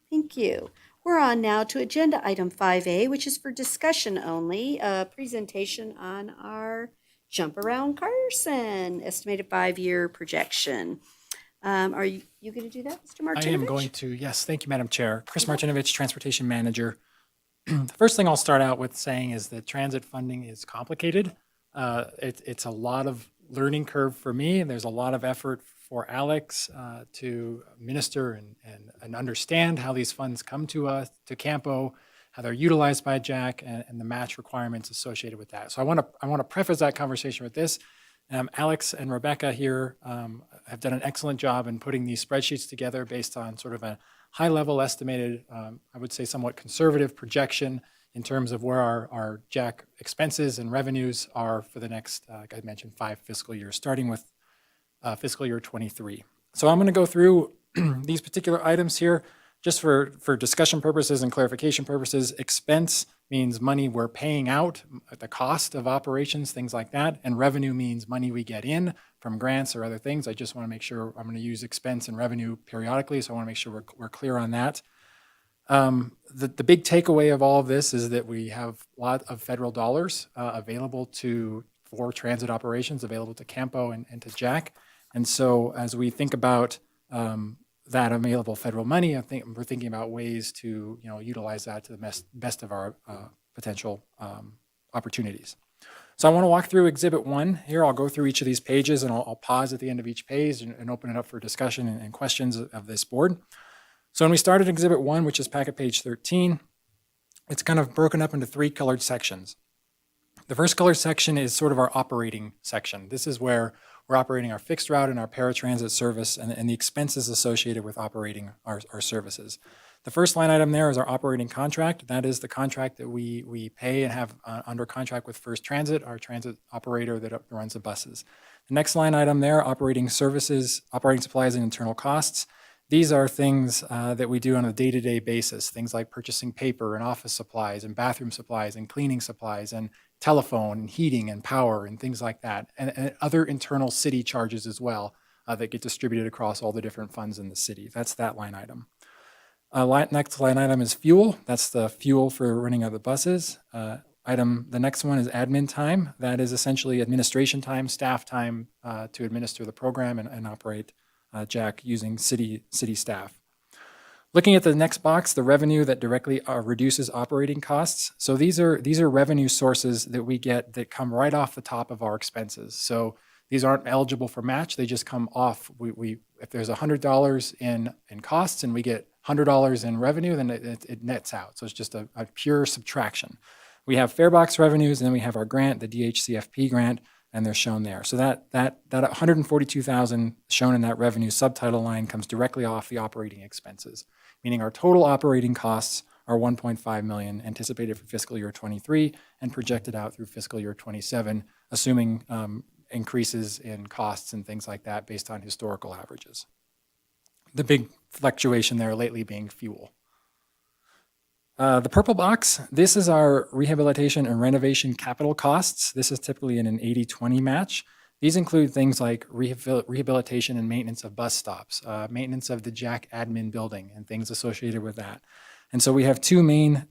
Thank you. We're on now to agenda item 5A, which is for discussion only, a presentation on our Jump Around Carson estimated 5-year projection. Are you going to do that, Mr. Martinovich? I am going to, yes. Thank you, Madam Chair. Chris Martinovich, Transportation Manager. The first thing I'll start out with saying is that transit funding is complicated. It's a lot of learning curve for me, and there's a lot of effort for Alex to minister and understand how these funds come to us, to CAMPO, how they're utilized by Jack, and the match requirements associated with that. So I want to preface that conversation with this. Alex and Rebecca here have done an excellent job in putting these spreadsheets together based on sort of a high-level estimated, I would say somewhat conservative projection in terms of where our Jack expenses and revenues are for the next, like I mentioned, 5 fiscal years, starting with fiscal year 23. So I'm going to go through these particular items here just for discussion purposes and clarification purposes. Expense means money we're paying out, the cost of operations, things like that. And revenue means money we get in from grants or other things. I just want to make sure I'm going to use expense and revenue periodically, so I want to make sure we're clear on that. The big takeaway of all of this is that we have a lot of federal dollars available for transit operations, available to CAMPO and to Jack. And so as we think about that available federal money, I think we're thinking about ways to utilize that to the best of our potential opportunities. So I want to walk through Exhibit 1 here. I'll go through each of these pages, and I'll pause at the end of each page and open it up for discussion and questions of this board. So when we start at Exhibit 1, which is packet page 13, it's kind of broken up into 3 colored sections. The first colored section is sort of our operating section. This is where we're operating our fixed route and our paratransit service and the expenses associated with operating our services. The first line item there is our operating contract. That is the contract that we pay and have under contract with First Transit, our transit operator that runs the buses. The next line item there, operating services, operating supplies and internal costs. These are things that we do on a day-to-day basis, things like purchasing paper and office supplies and bathroom supplies and cleaning supplies and telephone and heating and power and things like that, and other internal city charges as well that get distributed across all the different funds in the city. That's that line item. Next line item is fuel. That's the fuel for running of the buses. The next one is admin time. That is essentially administration time, staff time to administer the program and operate Jack using city staff. Looking at the next box, the revenue that directly reduces operating costs. So these are revenue sources that we get that come right off the top of our expenses. So these aren't eligible for match. They just come off. If there's $100 in costs and we get $100 in revenue, then it nets out. So it's just a pure subtraction. We have farebox revenues, and then we have our grant, the DHCFP grant, and they're shown there. So that $142,000 shown in that revenue subtitle line comes directly off the operating expenses, meaning our total operating costs are $1.5 million anticipated for fiscal year 23 and projected out through fiscal year 27, assuming increases in costs and things like that based on historical averages. The big fluctuation there lately being fuel. The purple box, this is our rehabilitation and renovation capital costs. This is typically in an 80-20 match. These include things like rehabilitation and maintenance of bus stops, maintenance of the Jack admin building, and things associated with that. And so we have two main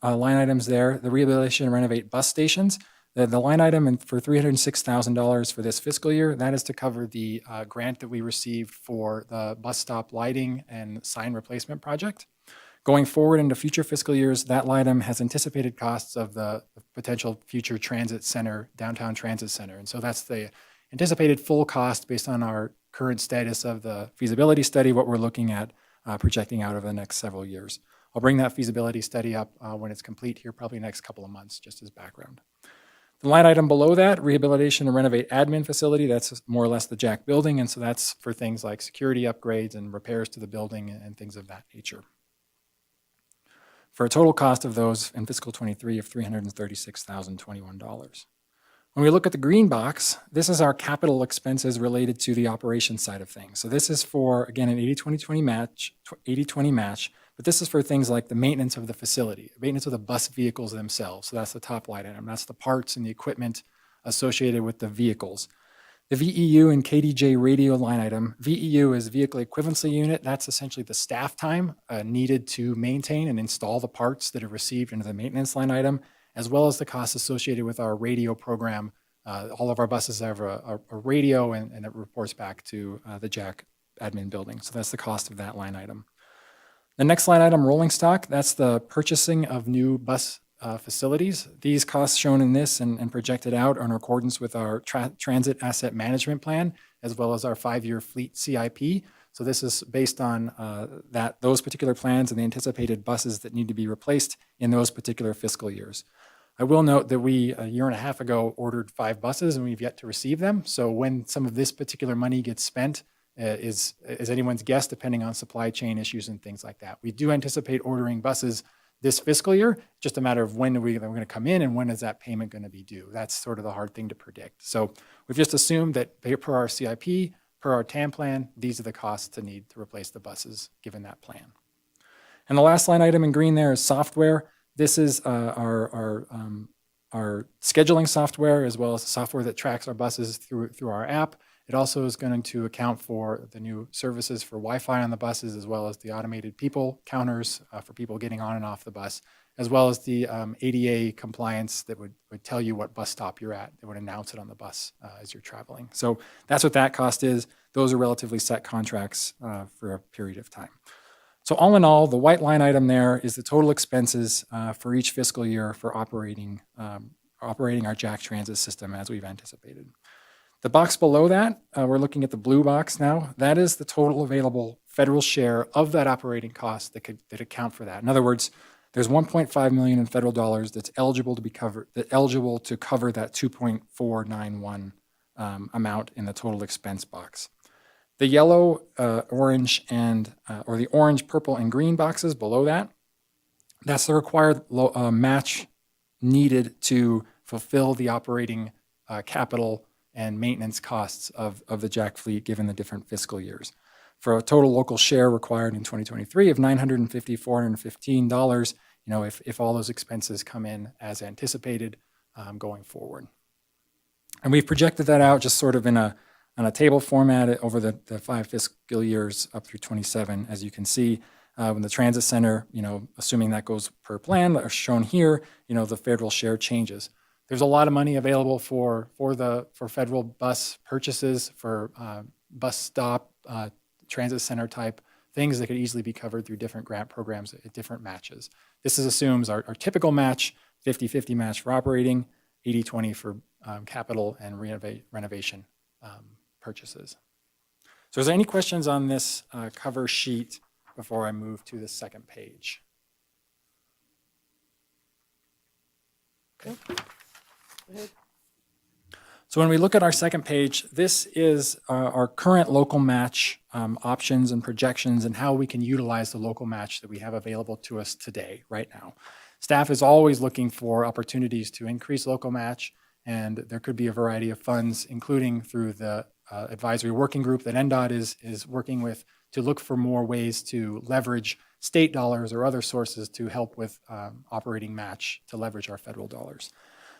line items there: the rehabilitation and renovate bus stations. The line item for $306,000 for this fiscal year, that is to cover the grant that we received for the bus stop lighting and sign replacement project. Going forward into future fiscal years, that line item has anticipated costs of the potential future transit center, downtown transit center. And so that's the anticipated full cost based on our current status of the feasibility study, what we're looking at projecting out over the next several years. I'll bring that feasibility study up when it's complete here, probably next couple of months, just as background. The line item below that, rehabilitation and renovate admin facility, that's more or less the Jack building. And so that's for things like security upgrades and repairs to the building and things of that nature. For a total cost of those in fiscal 23 of $336,021. When we look at the green box, this is our capital expenses related to the operations side of things. So this is for, again, an 80-20-20 match, 80-20 match, but this is for things like the maintenance of the facility, maintenance of the bus vehicles themselves. So that's the top line item. That's the parts and the equipment associated with the vehicles. The VEU and KDJ radio line item, VEU is vehicle equivalency unit. That's essentially the staff time needed to maintain and install the parts that are received into the maintenance line item, as well as the costs associated with our radio program. All of our buses have a radio and it reports back to the Jack admin building. So that's the cost of that line item. The next line item, rolling stock, that's the purchasing of new bus facilities. These costs shown in this and projected out are in accordance with our transit asset management plan, as well as our 5-year fleet CIP. So this is based on those particular plans and the anticipated buses that need to be replaced in those particular fiscal years. I will note that we, a year and a half ago, ordered 5 buses and we've yet to receive them. So when some of this particular money gets spent is anyone's guess, depending on supply chain issues and things like that. We do anticipate ordering buses this fiscal year, just a matter of when we're going to come in and when is that payment going to be due. That's sort of the hard thing to predict. So we've just assumed that per our CIP, per our TAM plan, these are the costs to need to replace the buses given that plan. And the last line item in green there is software. This is our scheduling software, as well as the software that tracks our buses through our app. It also is going to account for the new services for Wi-Fi on the buses, as well as the automated people counters for people getting on and off the bus, as well as the ADA compliance that would tell you what bus stop you're at. It would announce it on the bus as you're traveling. So that's what that cost is. Those are relatively set contracts for a period of time. So all in all, the white line item there is the total expenses for each fiscal year for operating our Jack Transit system as we've anticipated. The box below that, we're looking at the blue box now. That is the total available federal share of that operating cost that account for that. In other words, there's $1.5 million in federal dollars that's eligible to cover that 2.491 amount in the total expense box. The yellow, orange, or the orange, purple, and green boxes below that, that's the required match needed to fulfill the operating capital and maintenance costs of the Jack fleet given the different fiscal years. For a total local share required in 2023 of $415, if all those expenses come in as anticipated going forward. And we've projected that out just sort of on a table format over the 5 fiscal years up through 27. As you can see, when the transit center, assuming that goes per plan, are shown here, the federal share changes. There's a lot of money available for federal bus purchases, for bus stop, transit center type things that could easily be covered through different grant programs at different matches. This assumes our typical match, 50-50 match for operating, 80-20 for capital and renovation purchases. So is there any questions on this cover sheet before I move to the second page? Okay. So when we look at our second page, this is our current local match options and projections and how we can utilize the local match that we have available to us today, right now. Staff is always looking for opportunities to increase local match, and there could be a variety of funds, including through the advisory working group that NDOT is working with to look for more ways to leverage state dollars or other sources to help with operating match to leverage our federal dollars.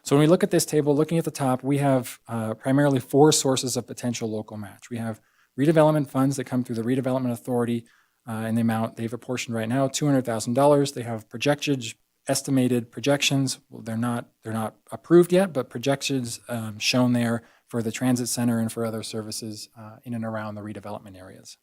So when we look at this table, looking at the top, we have primarily 4 sources of potential local match. We have redevelopment funds that come through the Redevelopment Authority in the amount they've apportioned right now, $200,000. They have estimated projections. Well, they're not approved yet, but projections shown there for the transit center and for other services in and around the redevelopment areas.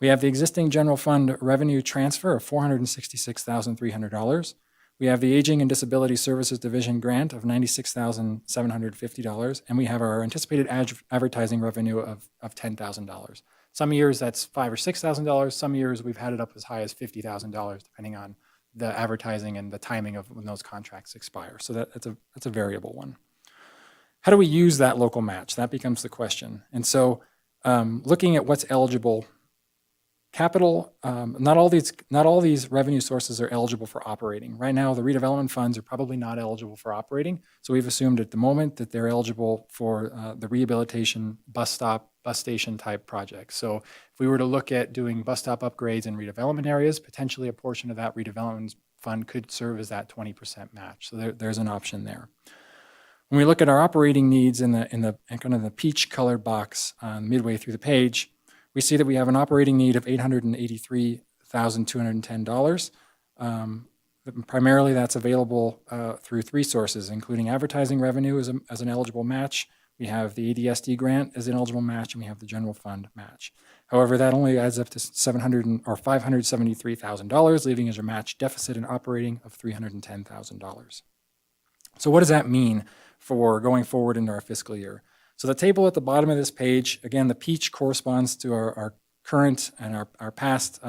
We have the existing general fund revenue transfer of $466,300. We have the Aging and Disability Services Division grant of $96,750, and we have our anticipated advertising revenue of $10,000. Some years that's $5,000 or $6,000. Some years we've had it up as high as $50,000, depending on the advertising and the timing of when those contracts expire. So that's a variable one. How do we use that local match? That becomes the question. And so looking at what's eligible, capital, not all these revenue sources are eligible for operating. Right now, the redevelopment funds are probably not eligible for operating. So we've assumed at the moment that they're eligible for the rehabilitation bus station type projects. So if we were to look at doing bus stop upgrades in redevelopment areas, potentially a portion of that redevelopment fund could serve as that 20% match. So there's an option there. When we look at our operating needs in the kind of the peach colored box midway through the page, we see that we have an operating need of $883,210. Primarily, that's available through three sources, including advertising revenue as an eligible match. We have the ADSD grant as an eligible match, and we have the general fund match. However, that only adds up to $573,000, leaving as your match deficit in operating of $310,000. So what does that mean for going forward into our fiscal year? So the table at the bottom of this page, again, the peach corresponds to our current and our past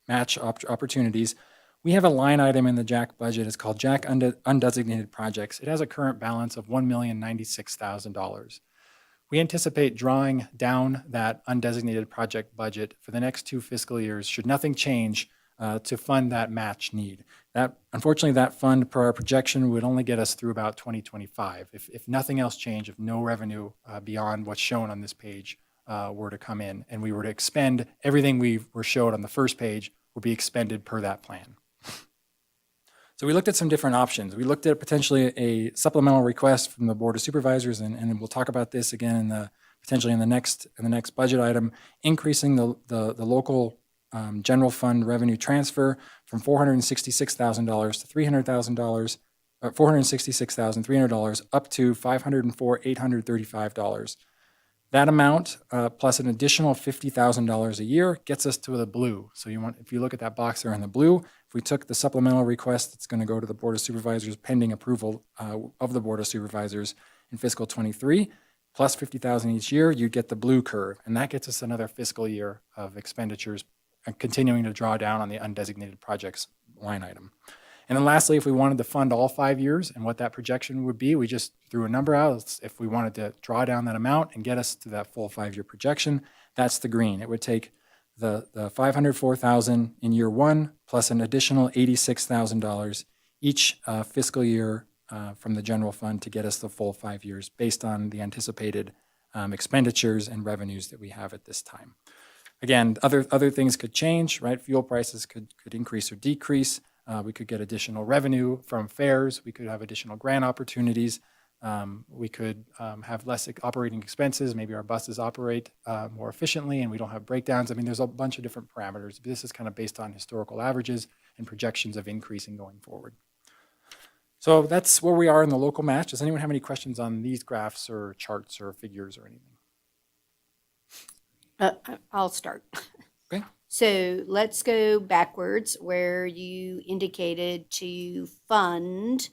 match opportunities. We have a line item in the JAC budget. It's called JAC Undesignated Projects. It has a current balance of $1,096,000. We anticipate drawing down that undesignated project budget for the next 2 fiscal years, should nothing change, to fund that match need. Unfortunately, that fund, per our projection, would only get us through about 2025. If nothing else changed, if no revenue beyond what's shown on this page were to come in, and we were to expend everything we were showed on the first page, would be expended per that plan. So we looked at some different options. We looked at potentially a supplemental request from the Board of Supervisors, and we'll talk about this again potentially in the next budget item, increasing the local general fund revenue transfer from $466,000 to $300,000, $466,300 up to $504,835. That amount, plus an additional $50,000 a year, gets us to the blue. So if you look at that box there in the blue, if we took the supplemental request that's going to go to the Board of Supervisors pending approval of the Board of Supervisors in fiscal 23, plus $50,000 each year, you'd get the blue curve. And that gets us another fiscal year of expenditures and continuing to draw down on the undesignated projects line item. And then lastly, if we wanted to fund all 5 years and what that projection would be, we just threw a number out. If we wanted to draw down that amount and get us to that full 5-year projection, that's the green. It would take the $504,000 in year 1 plus an additional $86,000 each fiscal year from the general fund to get us the full 5 years based on the anticipated expenditures and revenues that we have at this time. Again, other things could change, right? Fuel prices could increase or decrease. We could get additional revenue from fares. We could have additional grant opportunities. We could have less operating expenses. Maybe our buses operate more efficiently and we don't have breakdowns. I mean, there's a bunch of different parameters. This is kind of based on historical averages and projections of increasing going forward. So that's where we are in the local match. Does anyone have any questions on these graphs or charts or figures or anything? I'll start. Okay. So let's go backwards where you indicated to fund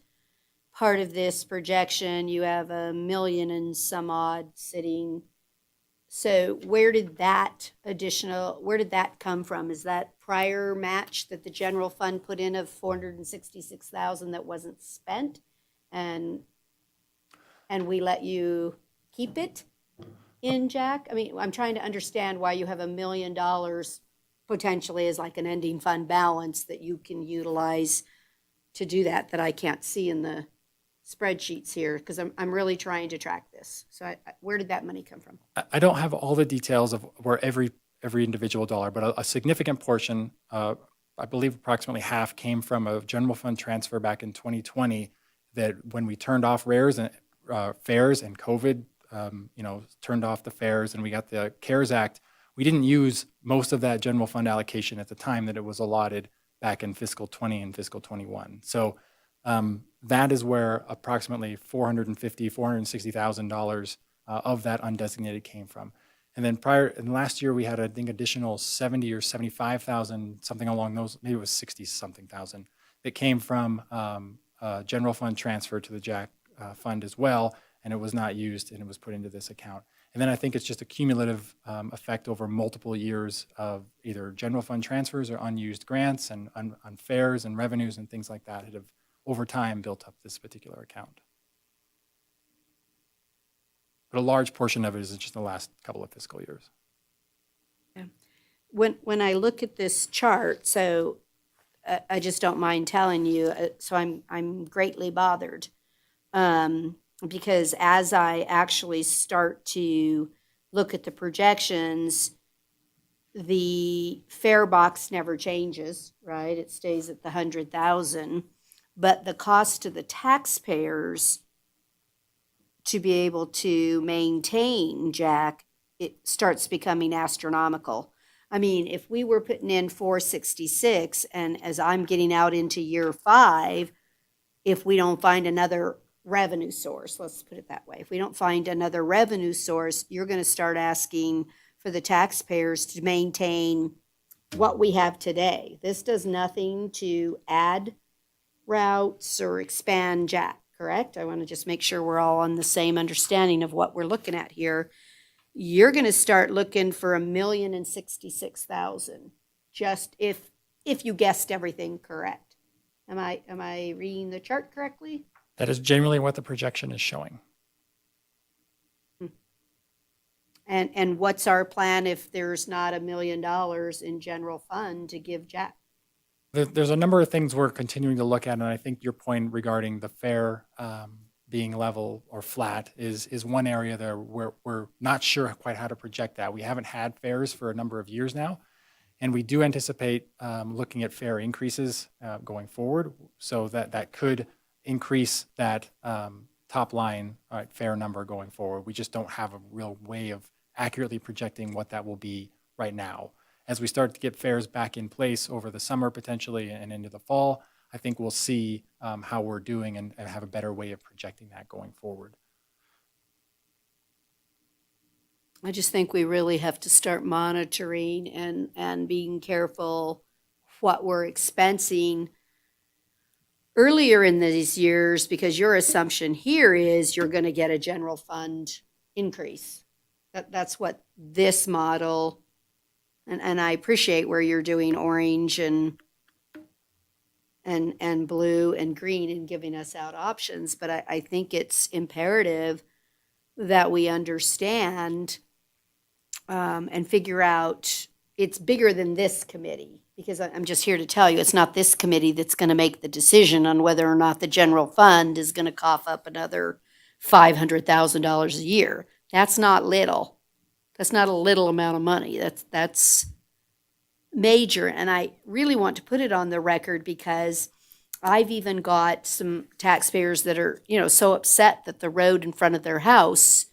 part of this projection. You have $1 million and some odd sitting. So where did that come from? Is that prior match that the general fund put in of $466,000 that wasn't spent? And we let you keep it in JAC? I mean, I'm trying to understand why you have $1 million potentially as like an ending fund balance that you can utilize to do that I can't see in the spreadsheets here, because I'm really trying to track this. So where did that money come from? I don't have all the details of where every individual dollar, but a significant portion, I believe approximately half, came from a general fund transfer back in 2020 that when we turned off fares and COVID, turned off the fares and we got the CARES Act, we didn't use most of that general fund allocation at the time that it was allotted back in fiscal 20 and fiscal 21. So that is where approximately $460,000 of that undesignated came from. And then last year, we had, I think, additional 70 or 75,000, something along those, maybe it was 60 something thousand, that came from general fund transfer to the Jack fund as well, and it was not used, and it was put into this account. And then I think it's just a cumulative effect over multiple years of either general fund transfers or unused grants and on fares and revenues and things like that have over time built up this particular account. But a large portion of it is just the last couple of fiscal years. When I look at this chart, so I just don't mind telling you, so I'm greatly bothered. Because as I actually start to look at the projections, the fare box never changes, right? It stays at the 100,000, but the cost to the taxpayers to be able to maintain Jack, it starts becoming astronomical. I mean, if we were putting in 466, and as I'm getting out into year 5, if we don't find another revenue source, let's put it that way, if we don't find another revenue source, you're going to start asking for the taxpayers to maintain what we have today. This does nothing to add routes or expand Jack, correct? I want to just make sure we're all on the same understanding of what we're looking at here. You're going to start looking for $1,066,000, just if you guessed everything correct. Am I reading the chart correctly? That is generally what the projection is showing. And what's our plan if there's not $1 million in general fund to give Jack? There's a number of things we're continuing to look at, and I think your point regarding the fare being level or flat is one area there where we're not sure quite how to project that. We haven't had fares for a number of years now, and we do anticipate looking at fare increases going forward, so that could increase that top line fare number going forward. We just don't have a real way of accurately projecting what that will be right now. As we start to get fares back in place over the summer potentially and into the fall, I think we'll see how we're doing and have a better way of projecting that going forward. I just think we really have to start monitoring and being careful what we're expensing earlier in these years, because your assumption here is you're going to get a general fund increase. That's what this model, and I appreciate where you're doing orange and blue and green and giving us out options, but I think it's imperative that we understand and figure out it's bigger than this committee, because I'm just here to tell you it's not this committee that's going to make the decision on whether or not the general fund is going to cough up another $500,000 a year. That's not little. That's not a little amount of money. That's major. And I really want to put it on the record because I've even got some taxpayers that are, so upset that the road in front of their house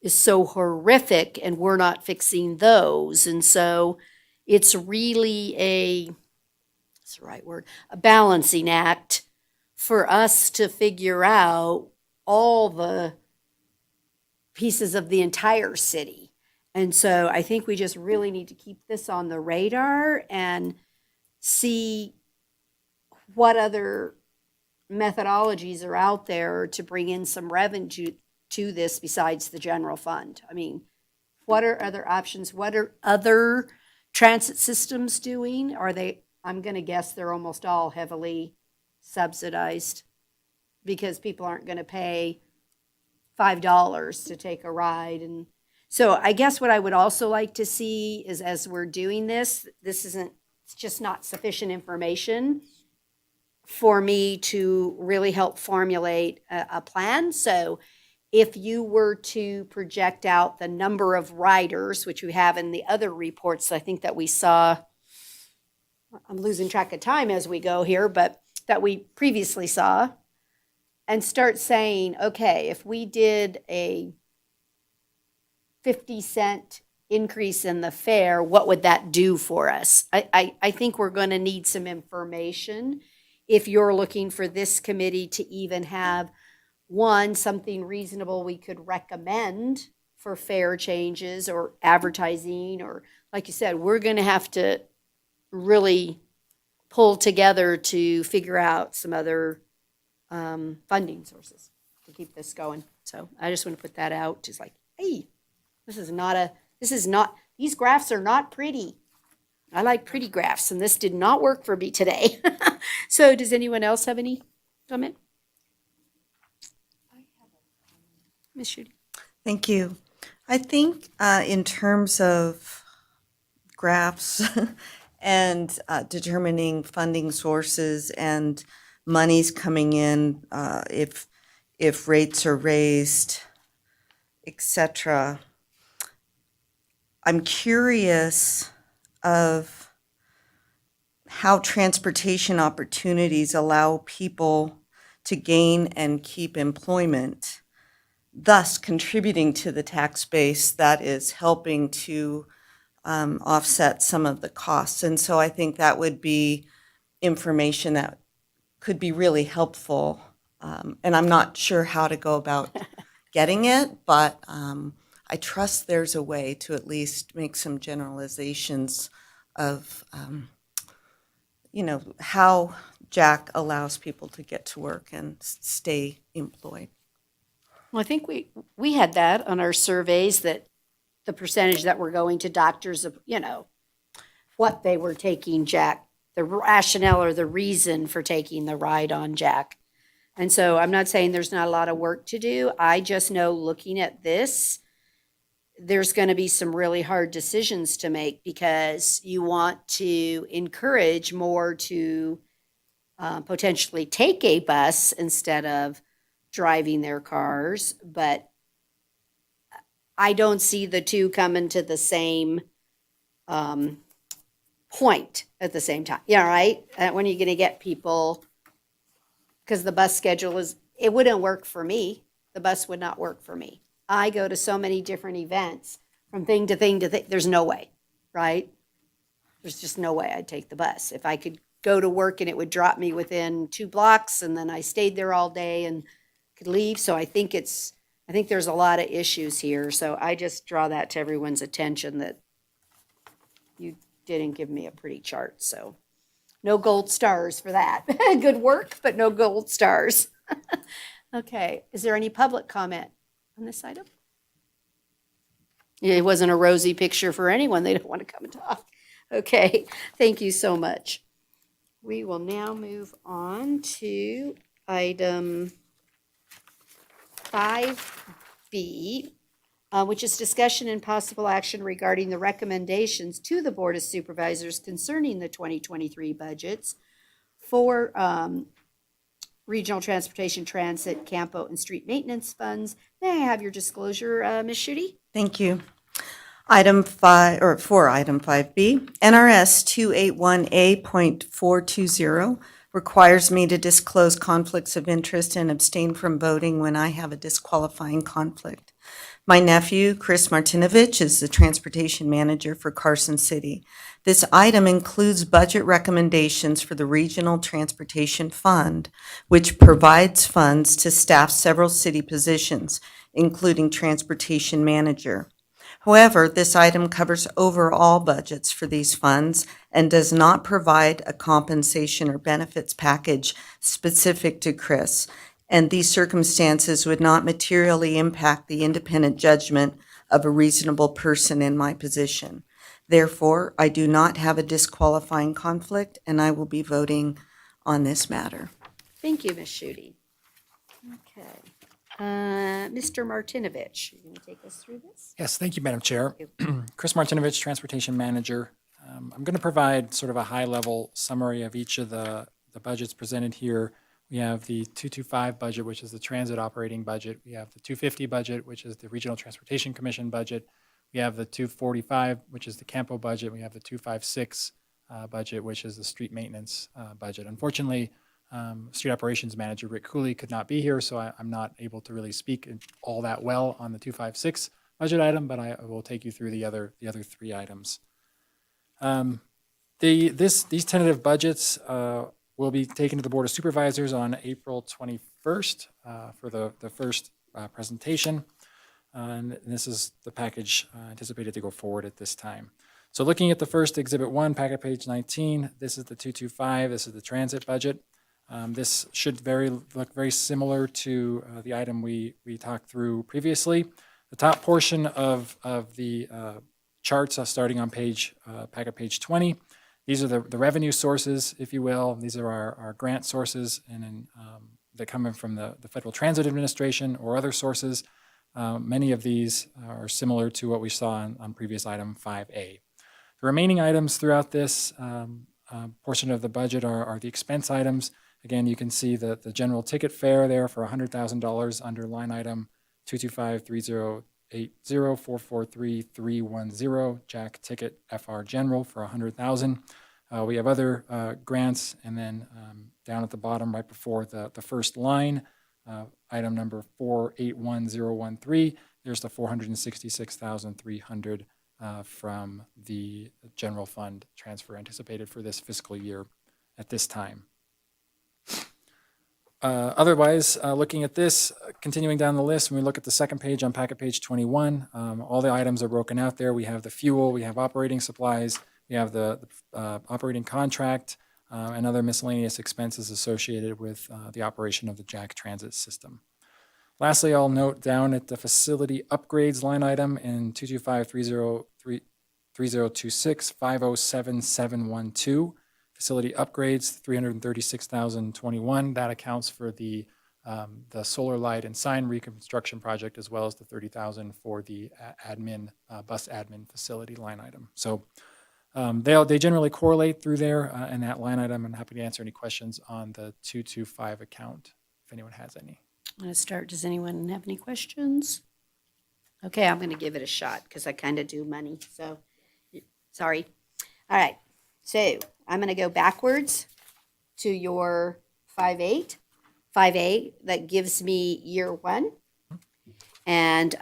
is so horrific and we're not fixing those. And so it's really what's the right word? A balancing act for us to figure out all the pieces of the entire city. And so I think we just really need to keep this on the radar and see what other methodologies are out there to bring in some revenue to this besides the general fund. I mean, what are other options? What are other transit systems doing? I'm going to guess they're almost all heavily subsidized because people aren't going to pay $5 to take a ride. And so I guess what I would also like to see is, as we're doing this, it's just not sufficient information for me to really help formulate a plan. So if you were to project out the number of riders, which we have in the other reports, I think that we saw, I'm losing track of time as we go here, but that we previously saw, and start saying, okay, if we did a 50-cent increase in the fare, what would that do for us? I think we're going to need some information if you're looking for this committee to even have something reasonable we could recommend for fare changes or advertising, or like you said, we're going to have to really pull together to figure out some other funding sources to keep this going. So I just want to put that out, just like, hey, these graphs are not pretty. I like pretty graphs, and this did not work for me today. So does anyone else have any comment? Ms. Schutte? Thank you. I think in terms of graphs and determining funding sources and monies coming in, if rates are raised, et cetera, I'm curious of how transportation opportunities allow people to gain and keep employment, thus contributing to the tax base that is helping to offset some of the costs. And so I think that would be information that could be really helpful. And I'm not sure how to go about getting it, but I trust there's a way to at least make some generalizations of, how Jack allows people to get to work and stay employed. Well, I think we had that on our surveys, that the percentage that were going to doctors of, what they were taking Jack, the rationale or the reason for taking the ride on Jack. And so I'm not saying there's not a lot of work to do. I just know, looking at this, there's going to be some really hard decisions to make, because you want to encourage more to potentially take a bus instead of driving their cars. But I don't see the two coming to the same point at the same time. Yeah, right? When are you going to get people? Because the bus schedule it wouldn't work for me. The bus would not work for me. I go to so many different events, from thing to thing to thing. There's no way, right? There's just no way I'd take the bus. If I could go to work and it would drop me within 2 blocks, and then I stayed there all day and could leave. So I think there's a lot of issues here. So I just draw that to everyone's attention, that you didn't give me a pretty chart. So no gold stars for that. Good work, but no gold stars. Okay. Is there any public comment on this item? It wasn't a rosy picture for anyone. They don't want to come and talk. Okay. Thank you so much. We will now move on to item 5B, which is discussion and possible action regarding the recommendations to the Board of Supervisors concerning the 2023 budgets for Regional Transportation, Transit, CAMPO, and Street Maintenance Funds. May I have your disclosure, Ms. Schutte? Thank you. For item 5B, NRS 281A.420 requires me to disclose conflicts of interest and abstain from voting when I have a disqualifying conflict. My nephew, Chris Martinovich, is the transportation manager for Carson City. This item includes budget recommendations for the Regional Transportation Fund, which provides funds to staff several city positions, including transportation manager. However, this item covers overall budgets for these funds and does not provide a compensation or benefits package specific to Chris, and these circumstances would not materially impact the independent judgment of a reasonable person in my position. Therefore, I do not have a disqualifying conflict, and I will be voting on this matter. Thank you, Ms. Schutte. Okay. Mr. Martinovich, you going to take us through this? Yes, thank you, Madam Chair. Chris Martinovich, Transportation Manager. I'm going to provide sort of a high-level summary of each of the budgets presented here. We have the 225 budget, which is the transit operating budget. We have the 250 budget, which is the Regional Transportation Commission budget. We have the 245, which is the CAMPO budget. We have the 256 budget, which is the street maintenance budget. Unfortunately, Street Operations Manager Rick Cooley could not be here, so I'm not able to really speak all that well on the 256 budget item, but I will take you through the other 3 items. These tentative budgets will be taken to the Board of Supervisors on April 21st for the first presentation. And this is the package anticipated to go forward at this time. So looking at the first Exhibit 1, packet page 19, this is the 225, this is the transit budget. This should look very similar to the item we talked through previously. The top portion of the charts starting on packet page 20. These are the revenue sources, if you will. These are our grant sources and that come in from the Federal Transit Administration or other sources. Many of these are similar to what we saw on previous item 5A. The remaining items throughout this portion of the budget are the expense items. Again, you can see the general ticket fare there for $100,000 under line item 225-3080-443-310, Jack Ticket FR General for $100,000. We have other grants, and then down at the bottom right before the first line, item number 481013, there's the $466,300 from the general fund transfer anticipated for this fiscal year at this time. Otherwise, looking at this, continuing down the list, when we look at the second page on packet page 21, all the items are broken out there. We have the fuel, we have operating supplies, we have the operating contract, and other miscellaneous expenses associated with the operation of the Jack Transit system. Lastly, I'll note down at the facility upgrades line item in 225-3026-507712, facility upgrades, $336,021. That accounts for the solar light and sign reconstruction project, as well as the $30,000 for the bus admin facility line item. So they generally correlate through there in that line item. I'm happy to answer any questions on the 225 account if anyone has any. I'm going to start. Does anyone have any questions? Okay, I'm going to give it a shot because I kind of do money. So, sorry. All right. So I'm going to go backwards to your 5.8. 5A, that gives me year 1. And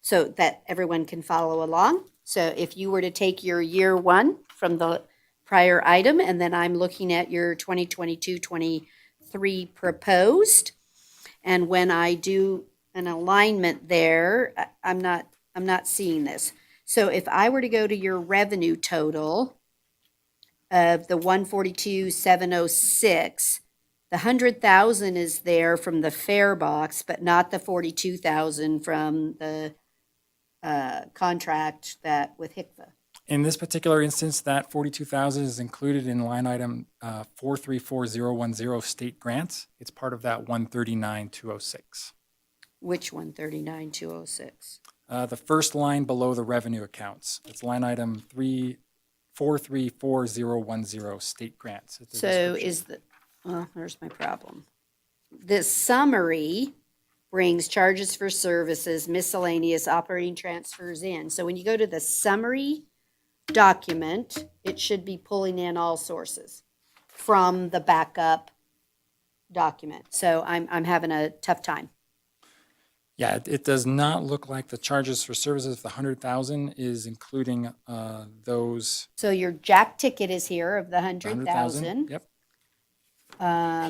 so that everyone can follow along. So if you were to take your year 1 from the prior item, and then I'm looking at your 2022-23 proposed. And when I do an alignment there, I'm not seeing this. So if I were to go to your revenue total of the 142,706, the 100,000 is there from the fare box, but not the 42,000 from the contract with HICVA. In this particular instance, that 42,000 is included in line item 434010 state grants. It's part of that 139,206. Which 139,206? The first line below the revenue accounts. It's line item 434010 state grants. It's a So description. there's my problem. This summary brings charges for services, miscellaneous operating transfers in. So when you go to the summary document, it should be pulling in all sources from the backup document. So I'm having a tough time. Yeah, it does not look like the charges for services, the 100,000 is including those. So your Jack ticket is here of the 100,000. 100,000. Yep.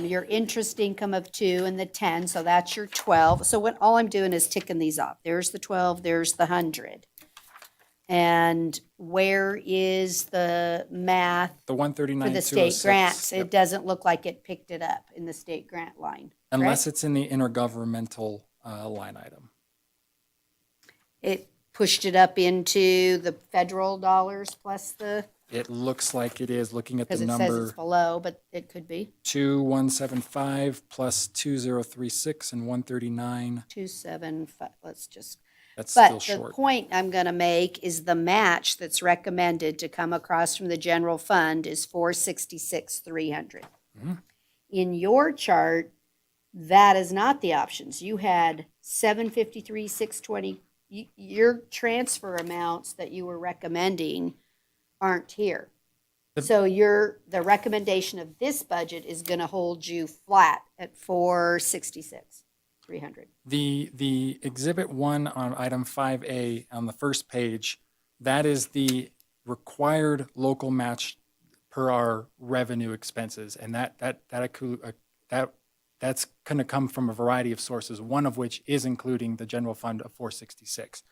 Your interest income of 2 and the 10, so that's your 12. So all I'm doing is ticking these off. There's the 12, there's the 100. And where is the math The for 139,206. the state grants? Yep. It doesn't look like it picked it up in the state grant line. Unless correct? it's in the intergovernmental line item. It pushed it up into the federal dollars plus It looks like it is, looking at the because it says it's number below, but it could be 2175 plus 2036 and 139. 275. Let's just. That's still But the short. point I'm going to make is the match that's recommended to come across from the general fund is 466,300. Mhm. In your chart, that is not the options. You had 753,620. Your transfer amounts that you were recommending aren't here. So the recommendation of this budget is going to hold you flat at 466,300. The Exhibit 1 on item 5A on the first page, that is the required local match per our revenue expenses. And that that's going to come from a variety of sources, one of which is including the general fund of 466.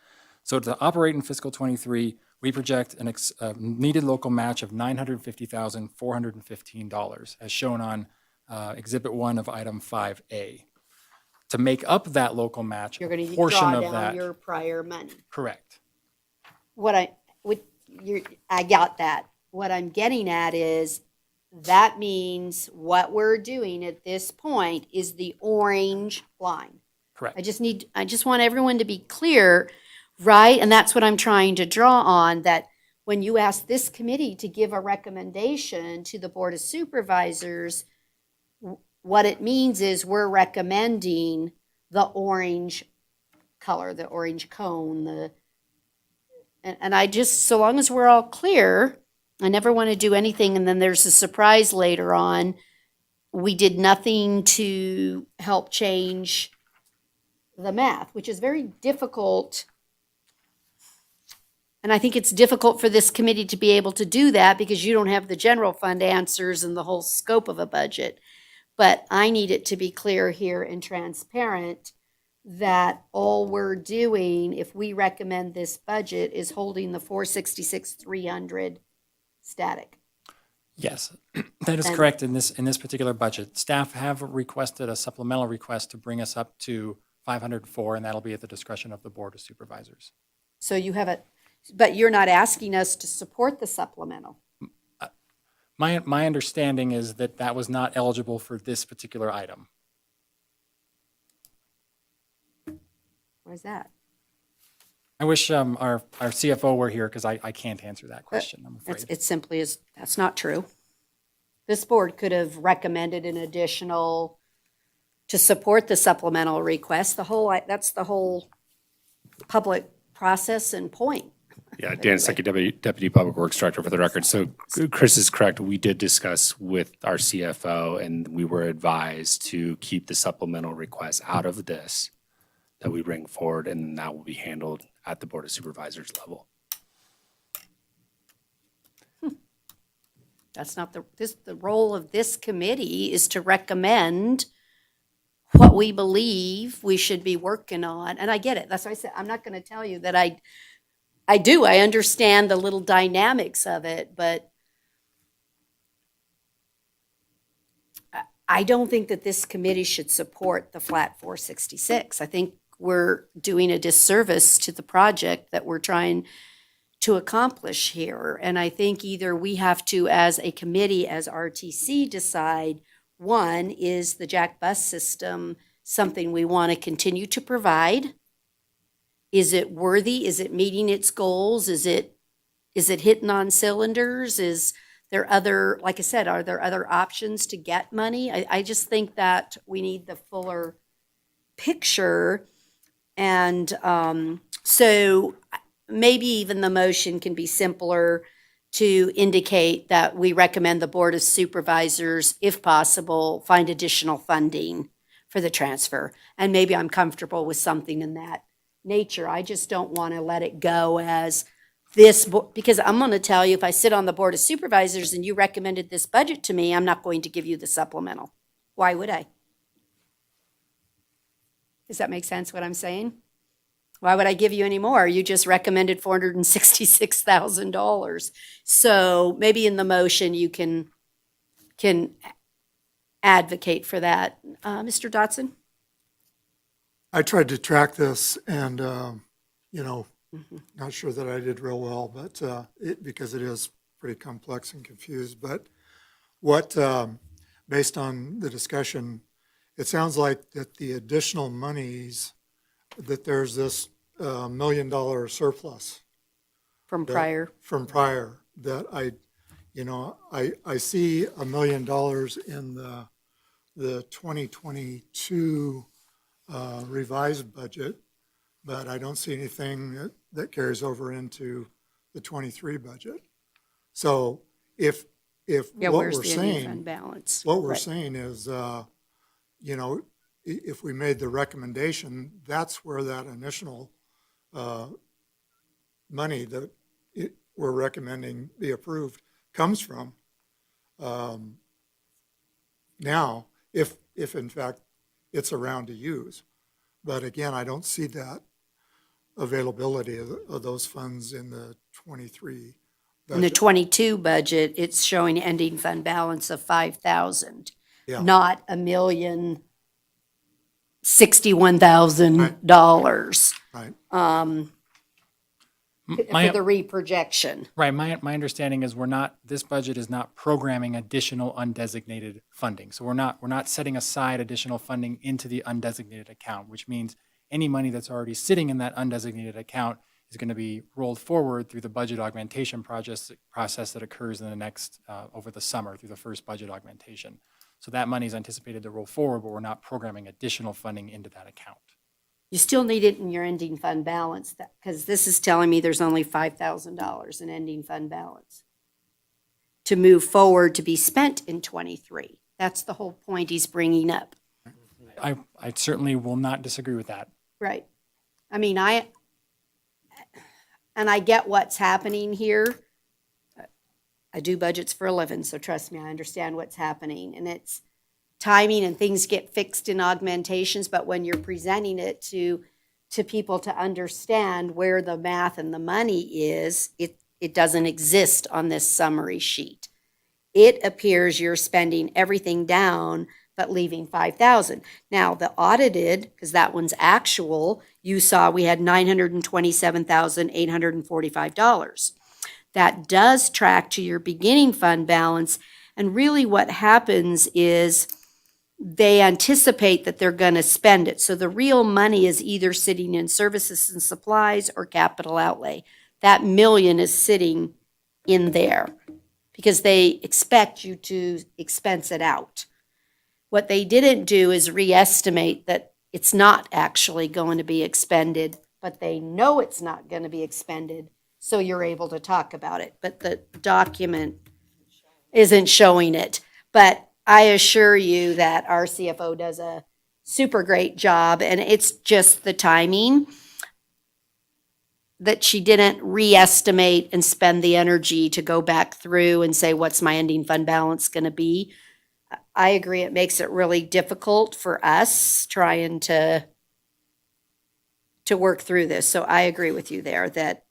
So to operate in fiscal '23, we project an needed local match of $950,415, as shown on Exhibit 1 of Item 5A. To make up that local match, You're a going to portion draw of down that, your prior money. correct. I got that. What I'm getting at is that means what we're doing at this point is the orange line. Correct. I just want everyone to be clear, right? And that's what I'm trying to draw on, that when you ask this committee to give a recommendation to the Board of Supervisors, what it means is we're recommending the orange color, the orange cone, and I just, so long as we're all clear, I never want to do anything and then there's a surprise later on. We did nothing to help change the math, which is very difficult. And I think it's difficult for this committee to be able to do that because you don't have the general fund answers and the whole scope of a budget. But I need it to be clear here and transparent that all we're doing, if we recommend this budget, is holding the 466,300 static. Yes, that is correct in this particular budget. Staff have requested a supplemental request to bring us up to 504, and that'll be at the discretion of the Board of Supervisors. So you have but you're not asking us to support the supplemental. My understanding is that that was not eligible for this particular item. Why is that? I wish our CFO were here because I can't answer that question, I'm afraid. It simply is, that's not true. This board could have recommended an additional to support the supplemental request. That's the whole public process and point. Yeah, Dan Secchi, Deputy Public Works Director, for the record. So Chris is correct. We did discuss with our CFO and we were advised to keep the supplemental request out of this that we bring forward, and that will be handled at the Board of Supervisors level. That's not the role of this committee is to recommend what we believe we should be working on. And I get it. That's why I said, I'm not going to tell you that I understand the little dynamics of it, but I don't think that this committee should support the flat 466. I think we're doing a disservice to the project that we're trying to accomplish here. And I think either we have to, as a committee, as RTC, decide, one, is the Jack bus system something we want to continue to provide? Is it worthy? Is it meeting its goals? Is it hitting on cylinders? Is there other, like I said, are there other options to get money? I just think that we need the fuller picture. And so maybe even the motion can be simpler to indicate that we recommend the Board of Supervisors, if possible, find additional funding for the transfer. And maybe I'm comfortable with something in that nature. I just don't want to let it go as this, because I'm going to tell you, if I sit on the Board of Supervisors and you recommended this budget to me, I'm not going to give you the supplemental. Why would I? Does that make sense what I'm saying? Why would I give you any more? You just recommended $466,000. So maybe in the motion you can advocate for that. Mr. Dotson? I tried to track this and, not sure that I did real well, but because it is pretty complex and confused. But what, based on the discussion, it sounds like that the additional monies, that there's this $1 million surplus. From prior. From prior, that I see $1 million in the 2022 revised budget, but I don't see anything that carries over into the 23 budget. So if what Where's we're the ending saying, fund balance? what we're Right. saying is, if we made the recommendation, that's where that initial money that we're recommending be approved comes from. Now, if in fact it's around to use. But again, I don't see that availability of those funds in the 23 In the budget. 22 budget, it's showing ending fund balance of 5,000, Yeah. not $1,061,000 Right. for the reprojection. Right, my understanding is this budget is not programming additional undesignated funding. So we're not setting aside additional funding into the undesignated account, which means any money that's already sitting in that undesignated account is going to be rolled forward through the budget augmentation process that occurs in the next, over the summer through the first budget augmentation. So that money is anticipated to roll forward, but we're not programming additional funding into that account. You still need it in your ending fund balance, because this is telling me there's only $5,000 in ending fund balance to move forward to be spent in 23. That's the whole point he's bringing up. I certainly will not disagree with that. Right. I mean, I get what's happening here. I do budgets for a living, so trust me, I understand what's happening. And it's timing and things get fixed in augmentations, but when you're presenting it to people to understand where the math and the money is, it doesn't exist on this summary sheet. It appears you're spending everything down but leaving 5,000. Now, the audited, because that one's actual, you saw we had $927,845. That does track to your beginning fund balance, and really what happens is they anticipate that they're going to spend it. So the real money is either sitting in services and supplies or capital outlay. That million is sitting in there because they expect you to expense it out. What they didn't do is re-estimate that it's not actually going to be expended, but they know it's not going to be expended, so you're able to talk about it. But the document isn't showing it. But I assure you that our CFO does a super great job, and it's just the timing that she didn't re-estimate and spend the energy to go back through and say, what's my ending fund balance going to be? I agree, it makes it really difficult for us trying to work through this. So I agree with you there that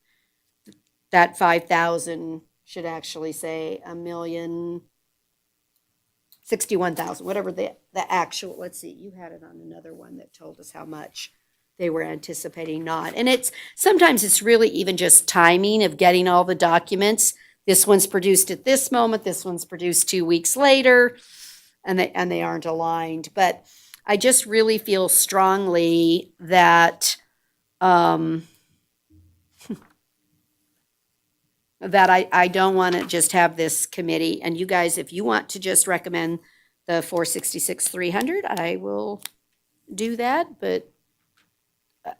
5,000 should actually say $1,061,000, whatever the actual, let's see, you had it on another one that told us how much they were anticipating not. And sometimes it's really even just timing of getting all the documents. This one's produced at this moment, this one's produced 2 weeks later, and they aren't aligned. But I just really feel strongly that that I don't want to just have this committee, and you guys, if you want to just recommend the 466,300, I will do that, but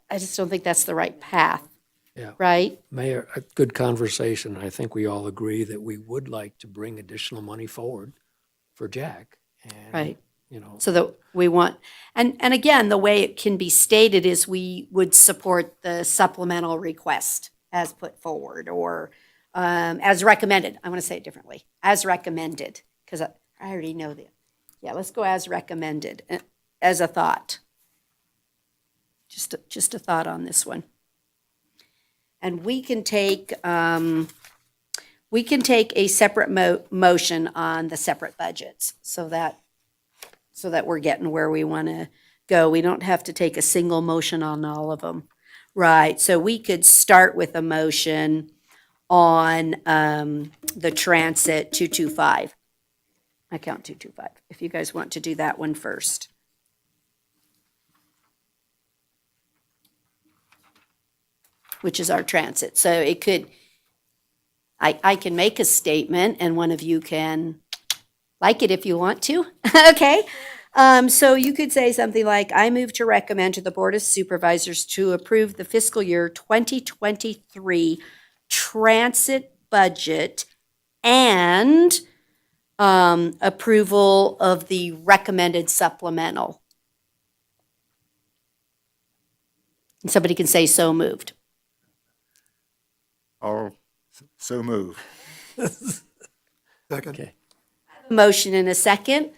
I just don't think that's the right path. Yeah. Right? Mayor, a good conversation. I think we all agree that we would like to bring additional money forward for Jack. And, Right. you know, So that we want, and again, the way it can be stated is we would support the supplemental request as put forward, or as recommended. I want to say it differently, as recommended, because I already know that. Yeah, let's go as recommended, as a thought. Just a thought on this one. And we can take a separate motion on the separate budgets so that we're getting where we want to go. We don't have to take a single motion on all of them. Right, so we could start with a motion on the transit 225. Account 225, if you guys want to do that one first. Which is our transit. So it could, I can make a statement and one of you can like it if you want to, okay? So you could say something like, I move to recommend to the Board of Supervisors to approve the fiscal year 2023 transit budget and approval of the recommended supplemental. And somebody can say so moved. Oh, so move. Second. Okay. Motion in a second.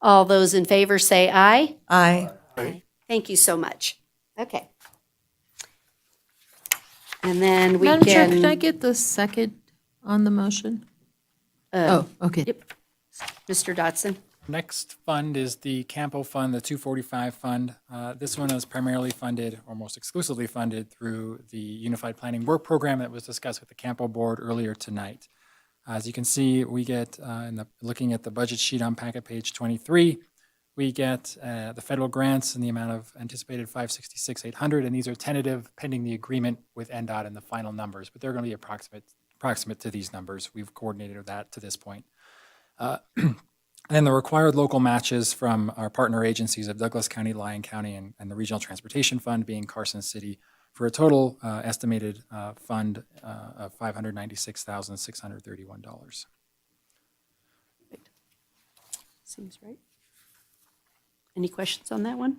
All those in favor say aye. Aye. Thank you so much. Okay. And then we Madam Chair, can. can I get the second on the motion? uh, Oh, okay. Yep. Mr. Dotson. Next fund is the CAMPO fund, the 245 fund. This one is primarily funded, almost exclusively funded, through the Unified Planning Work Program that was discussed with the CAMPO board earlier tonight. As you can see, we get, looking at the budget sheet on packet page 23, we get the federal grants in the amount of anticipated $566,800, and these are tentative pending the agreement with NDOT and the final numbers, but they're going to be approximate to these numbers. We've coordinated that to this point. And the required local matches from our partner agencies of Douglas County, Lyon County, and the Regional Transportation Fund being Carson City, for a total estimated fund of $596,631. Seems right. Any questions on that one?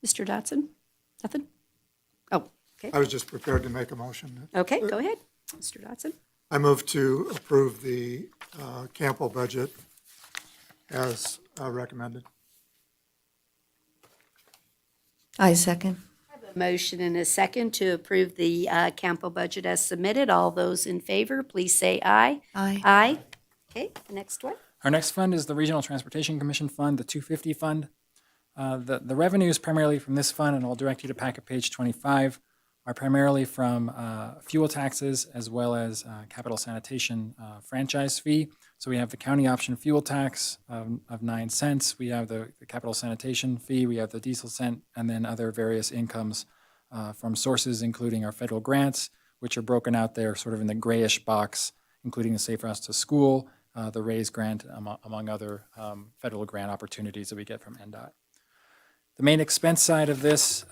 Mr. Dotson? Nothing? Oh, okay. I was just prepared to make a motion. Okay, go ahead. Mr. Dotson. I move to approve the CAMPO budget as recommended. I second. Motion and a second to approve the CAMPO budget as submitted. All those in favor, please say aye. Aye. Aye. Okay, the next one. Our next fund is the Regional Transportation Commission Fund, the 250 fund. The revenues primarily from this fund, and I'll direct you to packet page 25, are primarily from fuel taxes as well as capital sanitation franchise fee. So we have the county option fuel tax of 9 cents. We have the capital sanitation fee. We have the diesel cent, and then other various incomes from sources, including our federal grants, which are broken out there sort of in the grayish box, including the Safe Routes to School, the RAISE grant, among other federal grant opportunities that we get from NDOT. The main expense side of this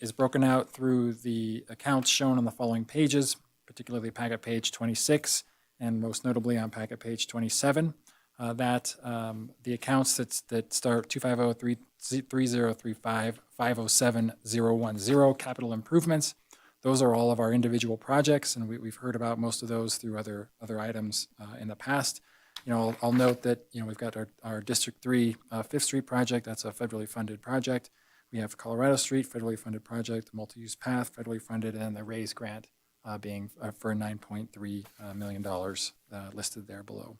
is broken out through the accounts shown on the following pages, particularly packet page 26, and most notably on packet page 27, the accounts that start 250-3035-507-010 capital improvements. Those are all of our individual projects, and we've heard about most of those through other items in the past. I'll note that we've got our District 3 Fifth Street project. That's a federally funded project. We have Colorado Street, federally funded project, multi-use path, federally funded, and the RAISE grant being for $9.3 million listed there below.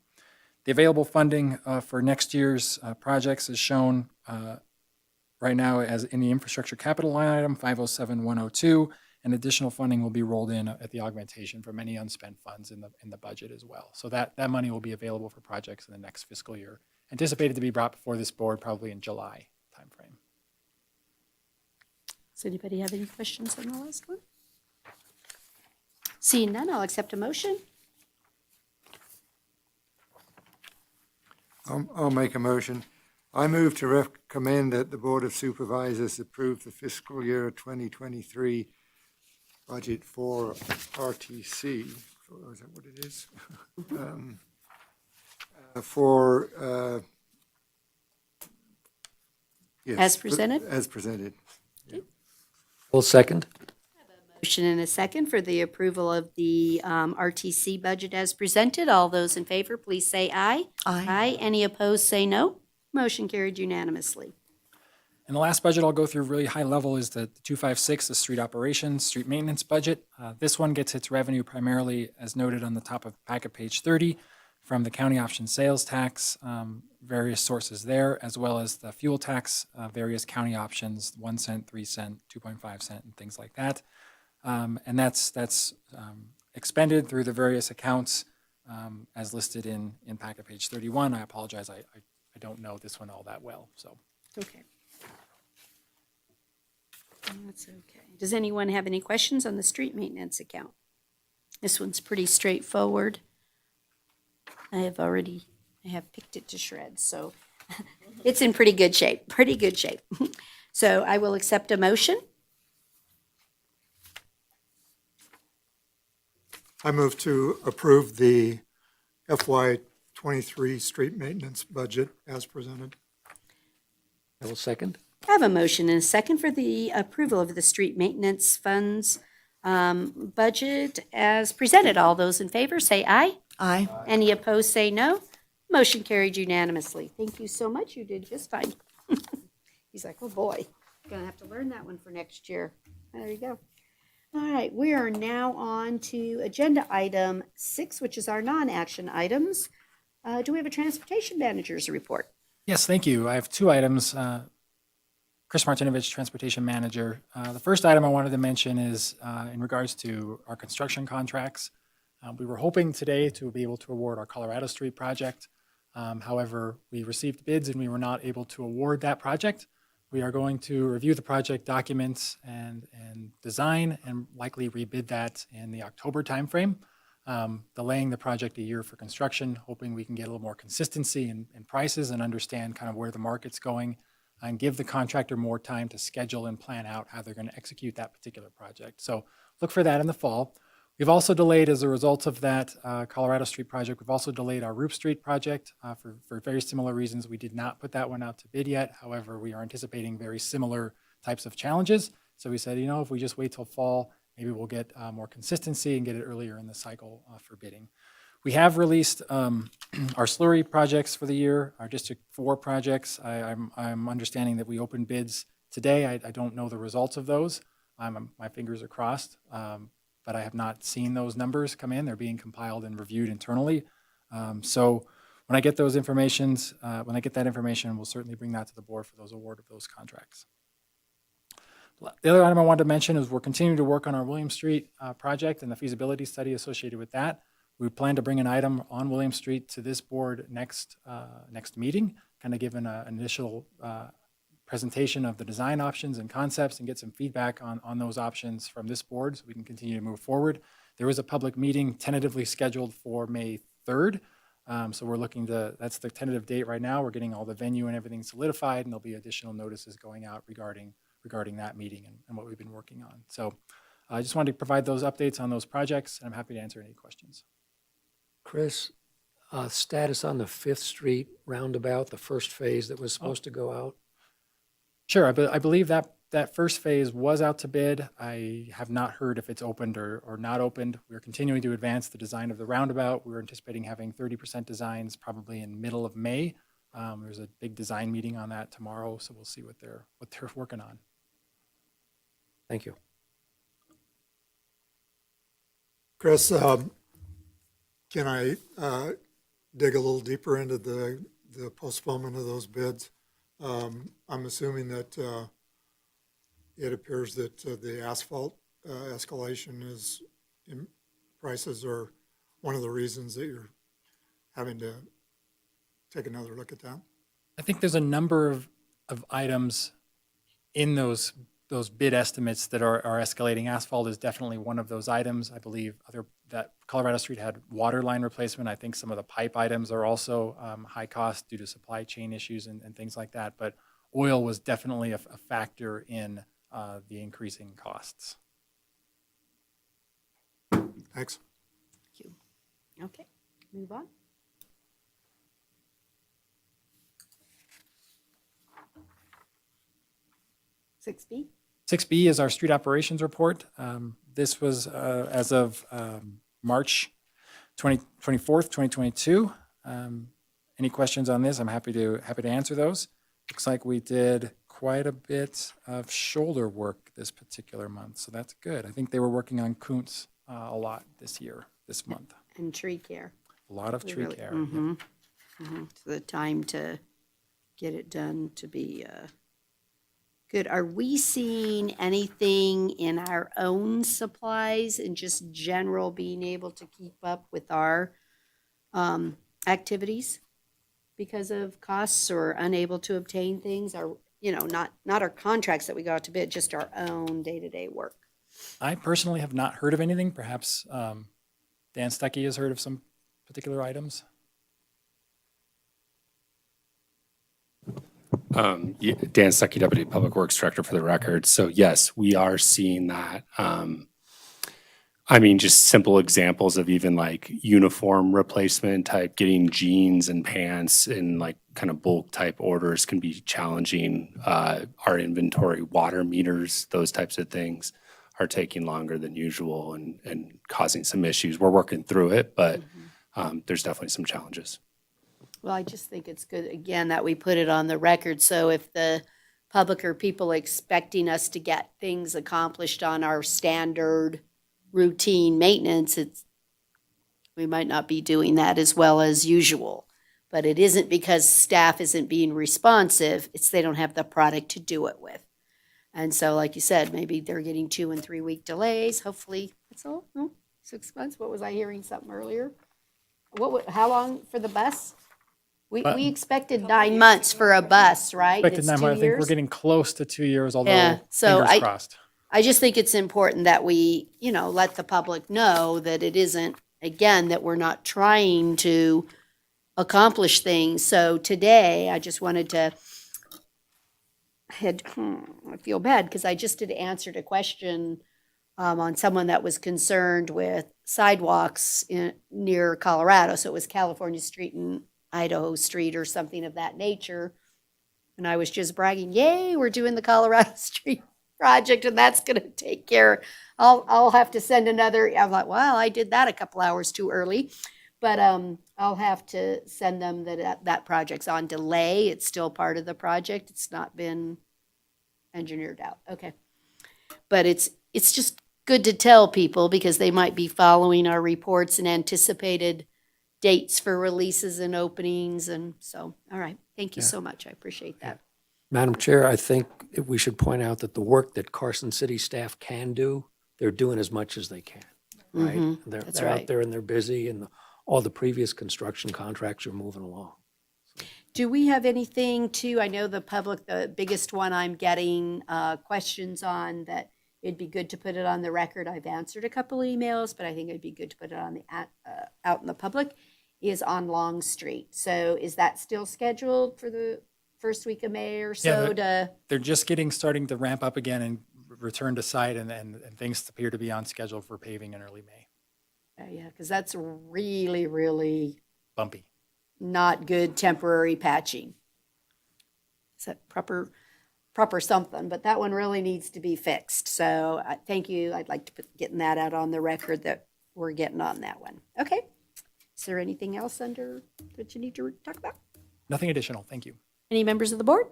The available funding for next year's projects is shown right now as in the infrastructure capital line item 507-102, and additional funding will be rolled in at the augmentation from any unspent funds in the budget as well. So that money will be available for projects in the next fiscal year, anticipated to be brought before this board probably in July timeframe. Does anybody have any questions on the last one? Seeing none, I'll accept a motion. I'll make a motion. I move to recommend that the Board of Supervisors approve the fiscal year 2023 budget for RTC. Is that what it is? Yes, As presented? As presented. Full second? Motion and a second for the approval of the RTC budget as presented. All those in favor, please say aye. Aye. Aye. Any opposed, say no. Motion carried unanimously. And the last budget I'll go through really high level is the 256, the street operations, street maintenance budget. This one gets its revenue primarily, as noted on the top of packet page 30, from the county option sales tax, various sources there, as well as the fuel tax, various county options, 1 cent, 3 cent, 2.5 cent, and things like that. And that's expended through the various accounts as listed in packet page 31. I apologize, I don't know this one all that well, so. Okay. That's okay. Does anyone have any questions on the street maintenance account? This one's pretty straightforward. I have picked it to shreds, so it's in pretty good shape, So I will accept a motion. I move to approve the FY23 street maintenance budget as presented. I will second. I have a motion and a second for the approval of the street maintenance funds budget as presented. All those in favor say aye. Aye. Any opposed say no. Motion carried unanimously. Thank you so much. You did just fine. He's like, oh boy, gonna have to learn that one for next year. There you go. All right, we are now on to agenda item 6, which is our non-action items. Do we have a transportation manager's report? Yes, thank you. I have two items. Chris Martinovich, Transportation Manager. The first item I wanted to mention is in regards to our construction contracts. We were hoping today to be able to award our Colorado Street project. However, we received bids and we were not able to award that project. We are going to review the project documents and design and likely rebid that in the October timeframe, delaying the project a year for construction, hoping we can get a little more consistency in prices and understand kind of where the market's going and give the contractor more time to schedule and plan out how they're going to execute that particular project. So look for that in the fall. We've also delayed, as a result of that Colorado Street project, we've also delayed our Roop Street project for very similar reasons. We did not put that one out to bid yet. However, we are anticipating very similar types of challenges. So we said, you know, if we just wait till fall, maybe we'll get more consistency and get it earlier in the cycle for bidding. We have released our slurry projects for the year, our District 4 projects. I'm understanding that we opened bids today. I don't know the results of those. My fingers are crossed. But I have not seen those numbers come in. They're being compiled and reviewed internally. So when I get that information, we'll certainly bring that to the board for those award of those contracts. The other item I wanted to mention is we're continuing to work on our William Street project and the feasibility study associated with that. We plan to bring an item on William Street to this board next meeting, kind of give an initial presentation of the design options and concepts and get some feedback on those options from this board so we can continue to move forward. There is a public meeting tentatively scheduled for May 3rd. So we're looking to, that's the tentative date right now. We're getting all the venue and everything solidified, and there'll be additional notices going out regarding that meeting and what we've been working on. So I just wanted to provide those updates on those projects, and I'm happy to answer any questions. Chris, status on the 5th Street roundabout, the first phase that was supposed to go out? Sure, I believe that first phase was out to bid. I have not heard if it's opened or not opened. We're continuing to advance the design of the roundabout. We're anticipating having 30% designs probably in middle of May. There's a big design meeting on that tomorrow, so we'll see what they're working on. Thank you. Chris, can I dig a little deeper into the postponement of those bids? I'm assuming that it appears that the asphalt escalation in prices are one of the reasons that you're having to take another look at that. I think there's a number of items in those bid estimates that are escalating. Asphalt is definitely one of those items. I believe that Colorado Street had water line replacement. I think some of the pipe items are also high cost due to supply chain issues and things like that. But oil was definitely a factor in the increasing costs. Thanks. Thank you. Okay, move on. Six B. 6B is our street operations report. This was as of March 24th, 2022. Any questions on this? I'm happy to answer those. Looks like we did quite a bit of shoulder work this particular month, so that's good. I think they were working on Kuntz a lot this month. And tree care. A lot of tree care. Mm-hmm. Mm-hmm. So the time to get it done to be good. Are we seeing anything in our own supplies and just general being able to keep up with our activities because of costs or unable to obtain things? Or, not our contracts that we go out to bid, just our own day-to-day work. I personally have not heard of anything. Perhaps Dan Stuckey has heard of some particular items. Dan Stuckey, Deputy Public Works Director for the record. So yes, we are seeing that. Just simple examples of even like uniform replacement type, getting jeans and pants in like kind of bulk type orders can be challenging. Our inventory, water meters, those types of things are taking longer than usual and causing some issues. We're working through it, but there's definitely some challenges. Well, I just think it's good, again, that we put it on the record, so if the public or people expecting us to get things accomplished on our standard routine maintenance, we might not be doing that as well as usual. But it isn't because staff isn't being responsive, it's they don't have the product to do it with. And so, like you said, maybe they're getting 2 and 3 week delays, hopefully, that's all, no, 6 months, what was I hearing something earlier? How long for the bus? We expected 9 months for a bus, right? Expected It's 9 months. 2 I think we're years? getting close to 2 years, although Yeah, so fingers crossed. I just think it's important that we, let the public know that it isn't, again, that we're not trying to accomplish things. So today, I just wanted to, I feel bad because I just had answered a question on someone that was concerned with sidewalks near Colorado. So it was California Street and Idaho Street or something of that nature. And I was just bragging, yay, we're doing the Colorado Street project and that's going to take care. I'll have to send another. I'm like, well, I did that a couple hours too early. But I'll have to send them that project's on delay. It's still part of the project. It's not been engineered out. Okay. But it's just good to tell people because they might be following our reports and anticipated dates for releases and openings. And so, all right. Thank you so much. I appreciate that. Madam Chair, I think we should point out that the work that Carson City staff can do, they're doing as much as they can, right? They're That's they're right. out there and they're busy, and all the previous construction contracts are moving along. Do we have anything I know the public, the biggest one I'm getting questions on that it'd be good to put it on the record. I've answered a couple emails, but I think it'd be good to put it on out in the public, is on Long Street. So is that still scheduled for the first week of May or so? They're just starting to ramp up again and return to site, and things appear to be on schedule for paving in early May. Yeah, because that's really, really Bumpy. not good temporary patching. Is that proper something? But that one really needs to be fixed. So thank you. I'd like to getting that out on the record that we're getting on that one. Okay. Is there anything else that you need to talk about? Nothing additional. Thank you. Any members of the board?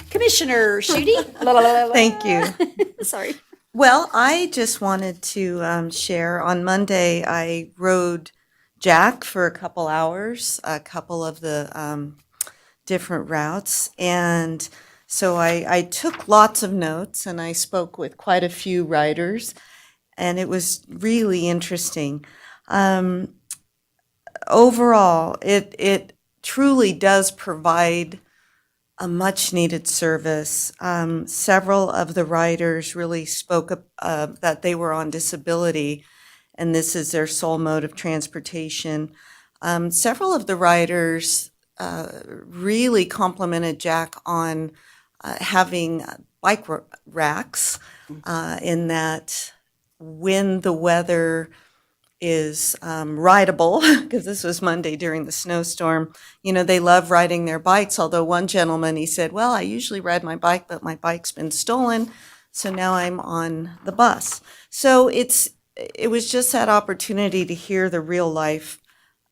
Commissioner Schutte? Thank you. Sorry. Well, I just wanted to share, on Monday, I rode Jack for a couple hours, a couple of the different routes. And so I took lots of notes and I spoke with quite a few riders, and it was really interesting. Overall, it truly does provide a much-needed service. Several of the riders really spoke that they were on disability, and this is their sole mode of transportation. Several of the riders really complimented Jack on having bike racks, in that when the weather is rideable, because this was Monday during the snowstorm, they love riding their bikes. Although one gentleman, he said, well, I usually ride my bike, but my bike's been stolen, so now I'm on the bus. So it was just that opportunity to hear the real life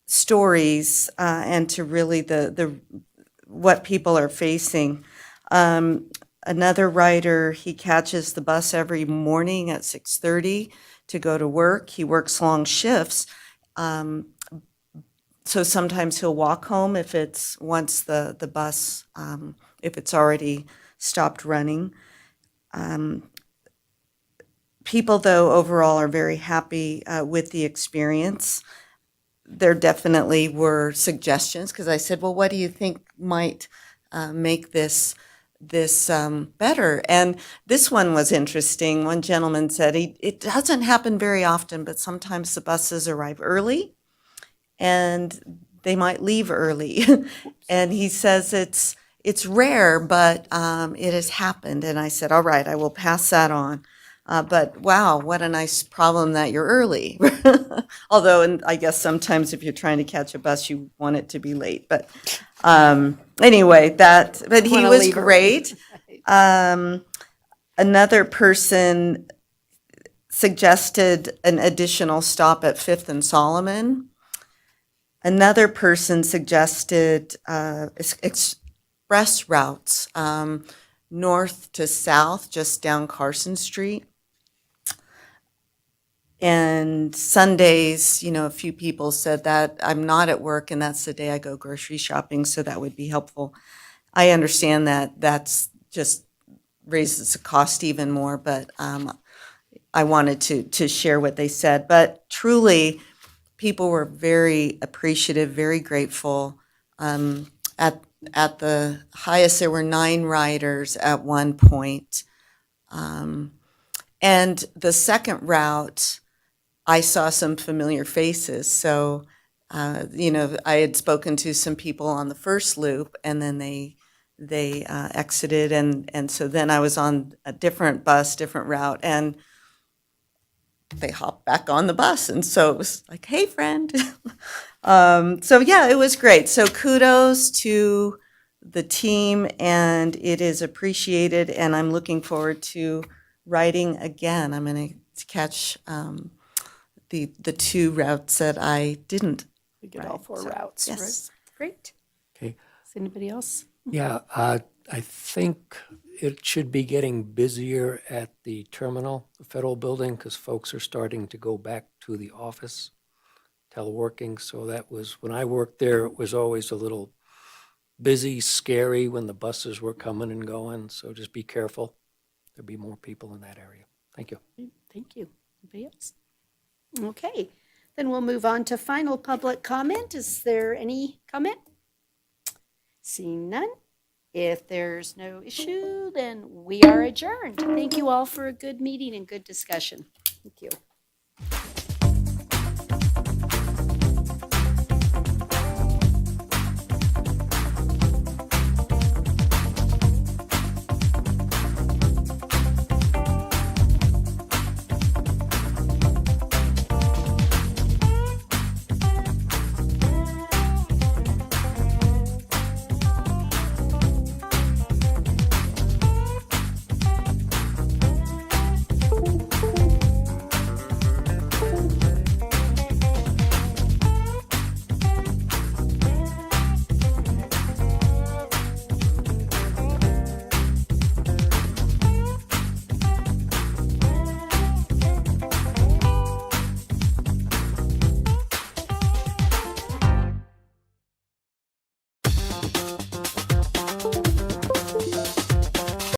stories, and to really the what people are facing. Another rider, he catches the bus every morning at 6:30 to go to work. He works long shifts. So sometimes he'll walk home if it's once the bus, if it's already stopped running. People, though, overall are very happy with the experience. There definitely were suggestions, because I said, well, what do you think might make this better? And this one was interesting. One gentleman said it doesn't happen very often, but sometimes the buses arrive early and they might leave early. And he says it's rare, but it has happened. And I said, all right, I will pass that on. But wow, what a nice problem that you're early. Although, and I guess sometimes if you're trying to catch a bus, you want it to be late. But anyway, but he Wanna was leave great. Another person suggested an additional stop at 5th and Solomon. Another person suggested express routes, north to south, just down Carson Street. And Sundays, a few people said that I'm not at work and that's the day I go grocery shopping, so that would be helpful. I understand that that's just raises the cost even more, but I wanted to share what they said. But truly, people were very appreciative, very grateful. At the highest, there were 9 riders at one point. And the second route, I saw some familiar faces. So, I had spoken to some people on the first loop, and then they exited, and so then I was on a different bus, different route, and they hopped back on the bus, and so it was like, hey, friend. So yeah, it was great. So kudos to the team, and it is appreciated, and I'm looking forward to riding again. I'm going to catch the 2 routes that I didn't. We get all 4 routes. Yes. Right? Great. Okay. Is anybody else? Yeah, I think it should be getting busier at the terminal, the federal building, because folks are starting to go back to the office, teleworking. So that was, when I worked there, it was always a little busy, scary when the buses were coming and going. So just be careful. There'll be more people in that area. Thank you. Thank you. Anybody else? Okay, then we'll move on to final public comment. Is there any comment? Seeing none. If there's no issue, then we are adjourned. Thank you all for a good meeting and good discussion. Thank you.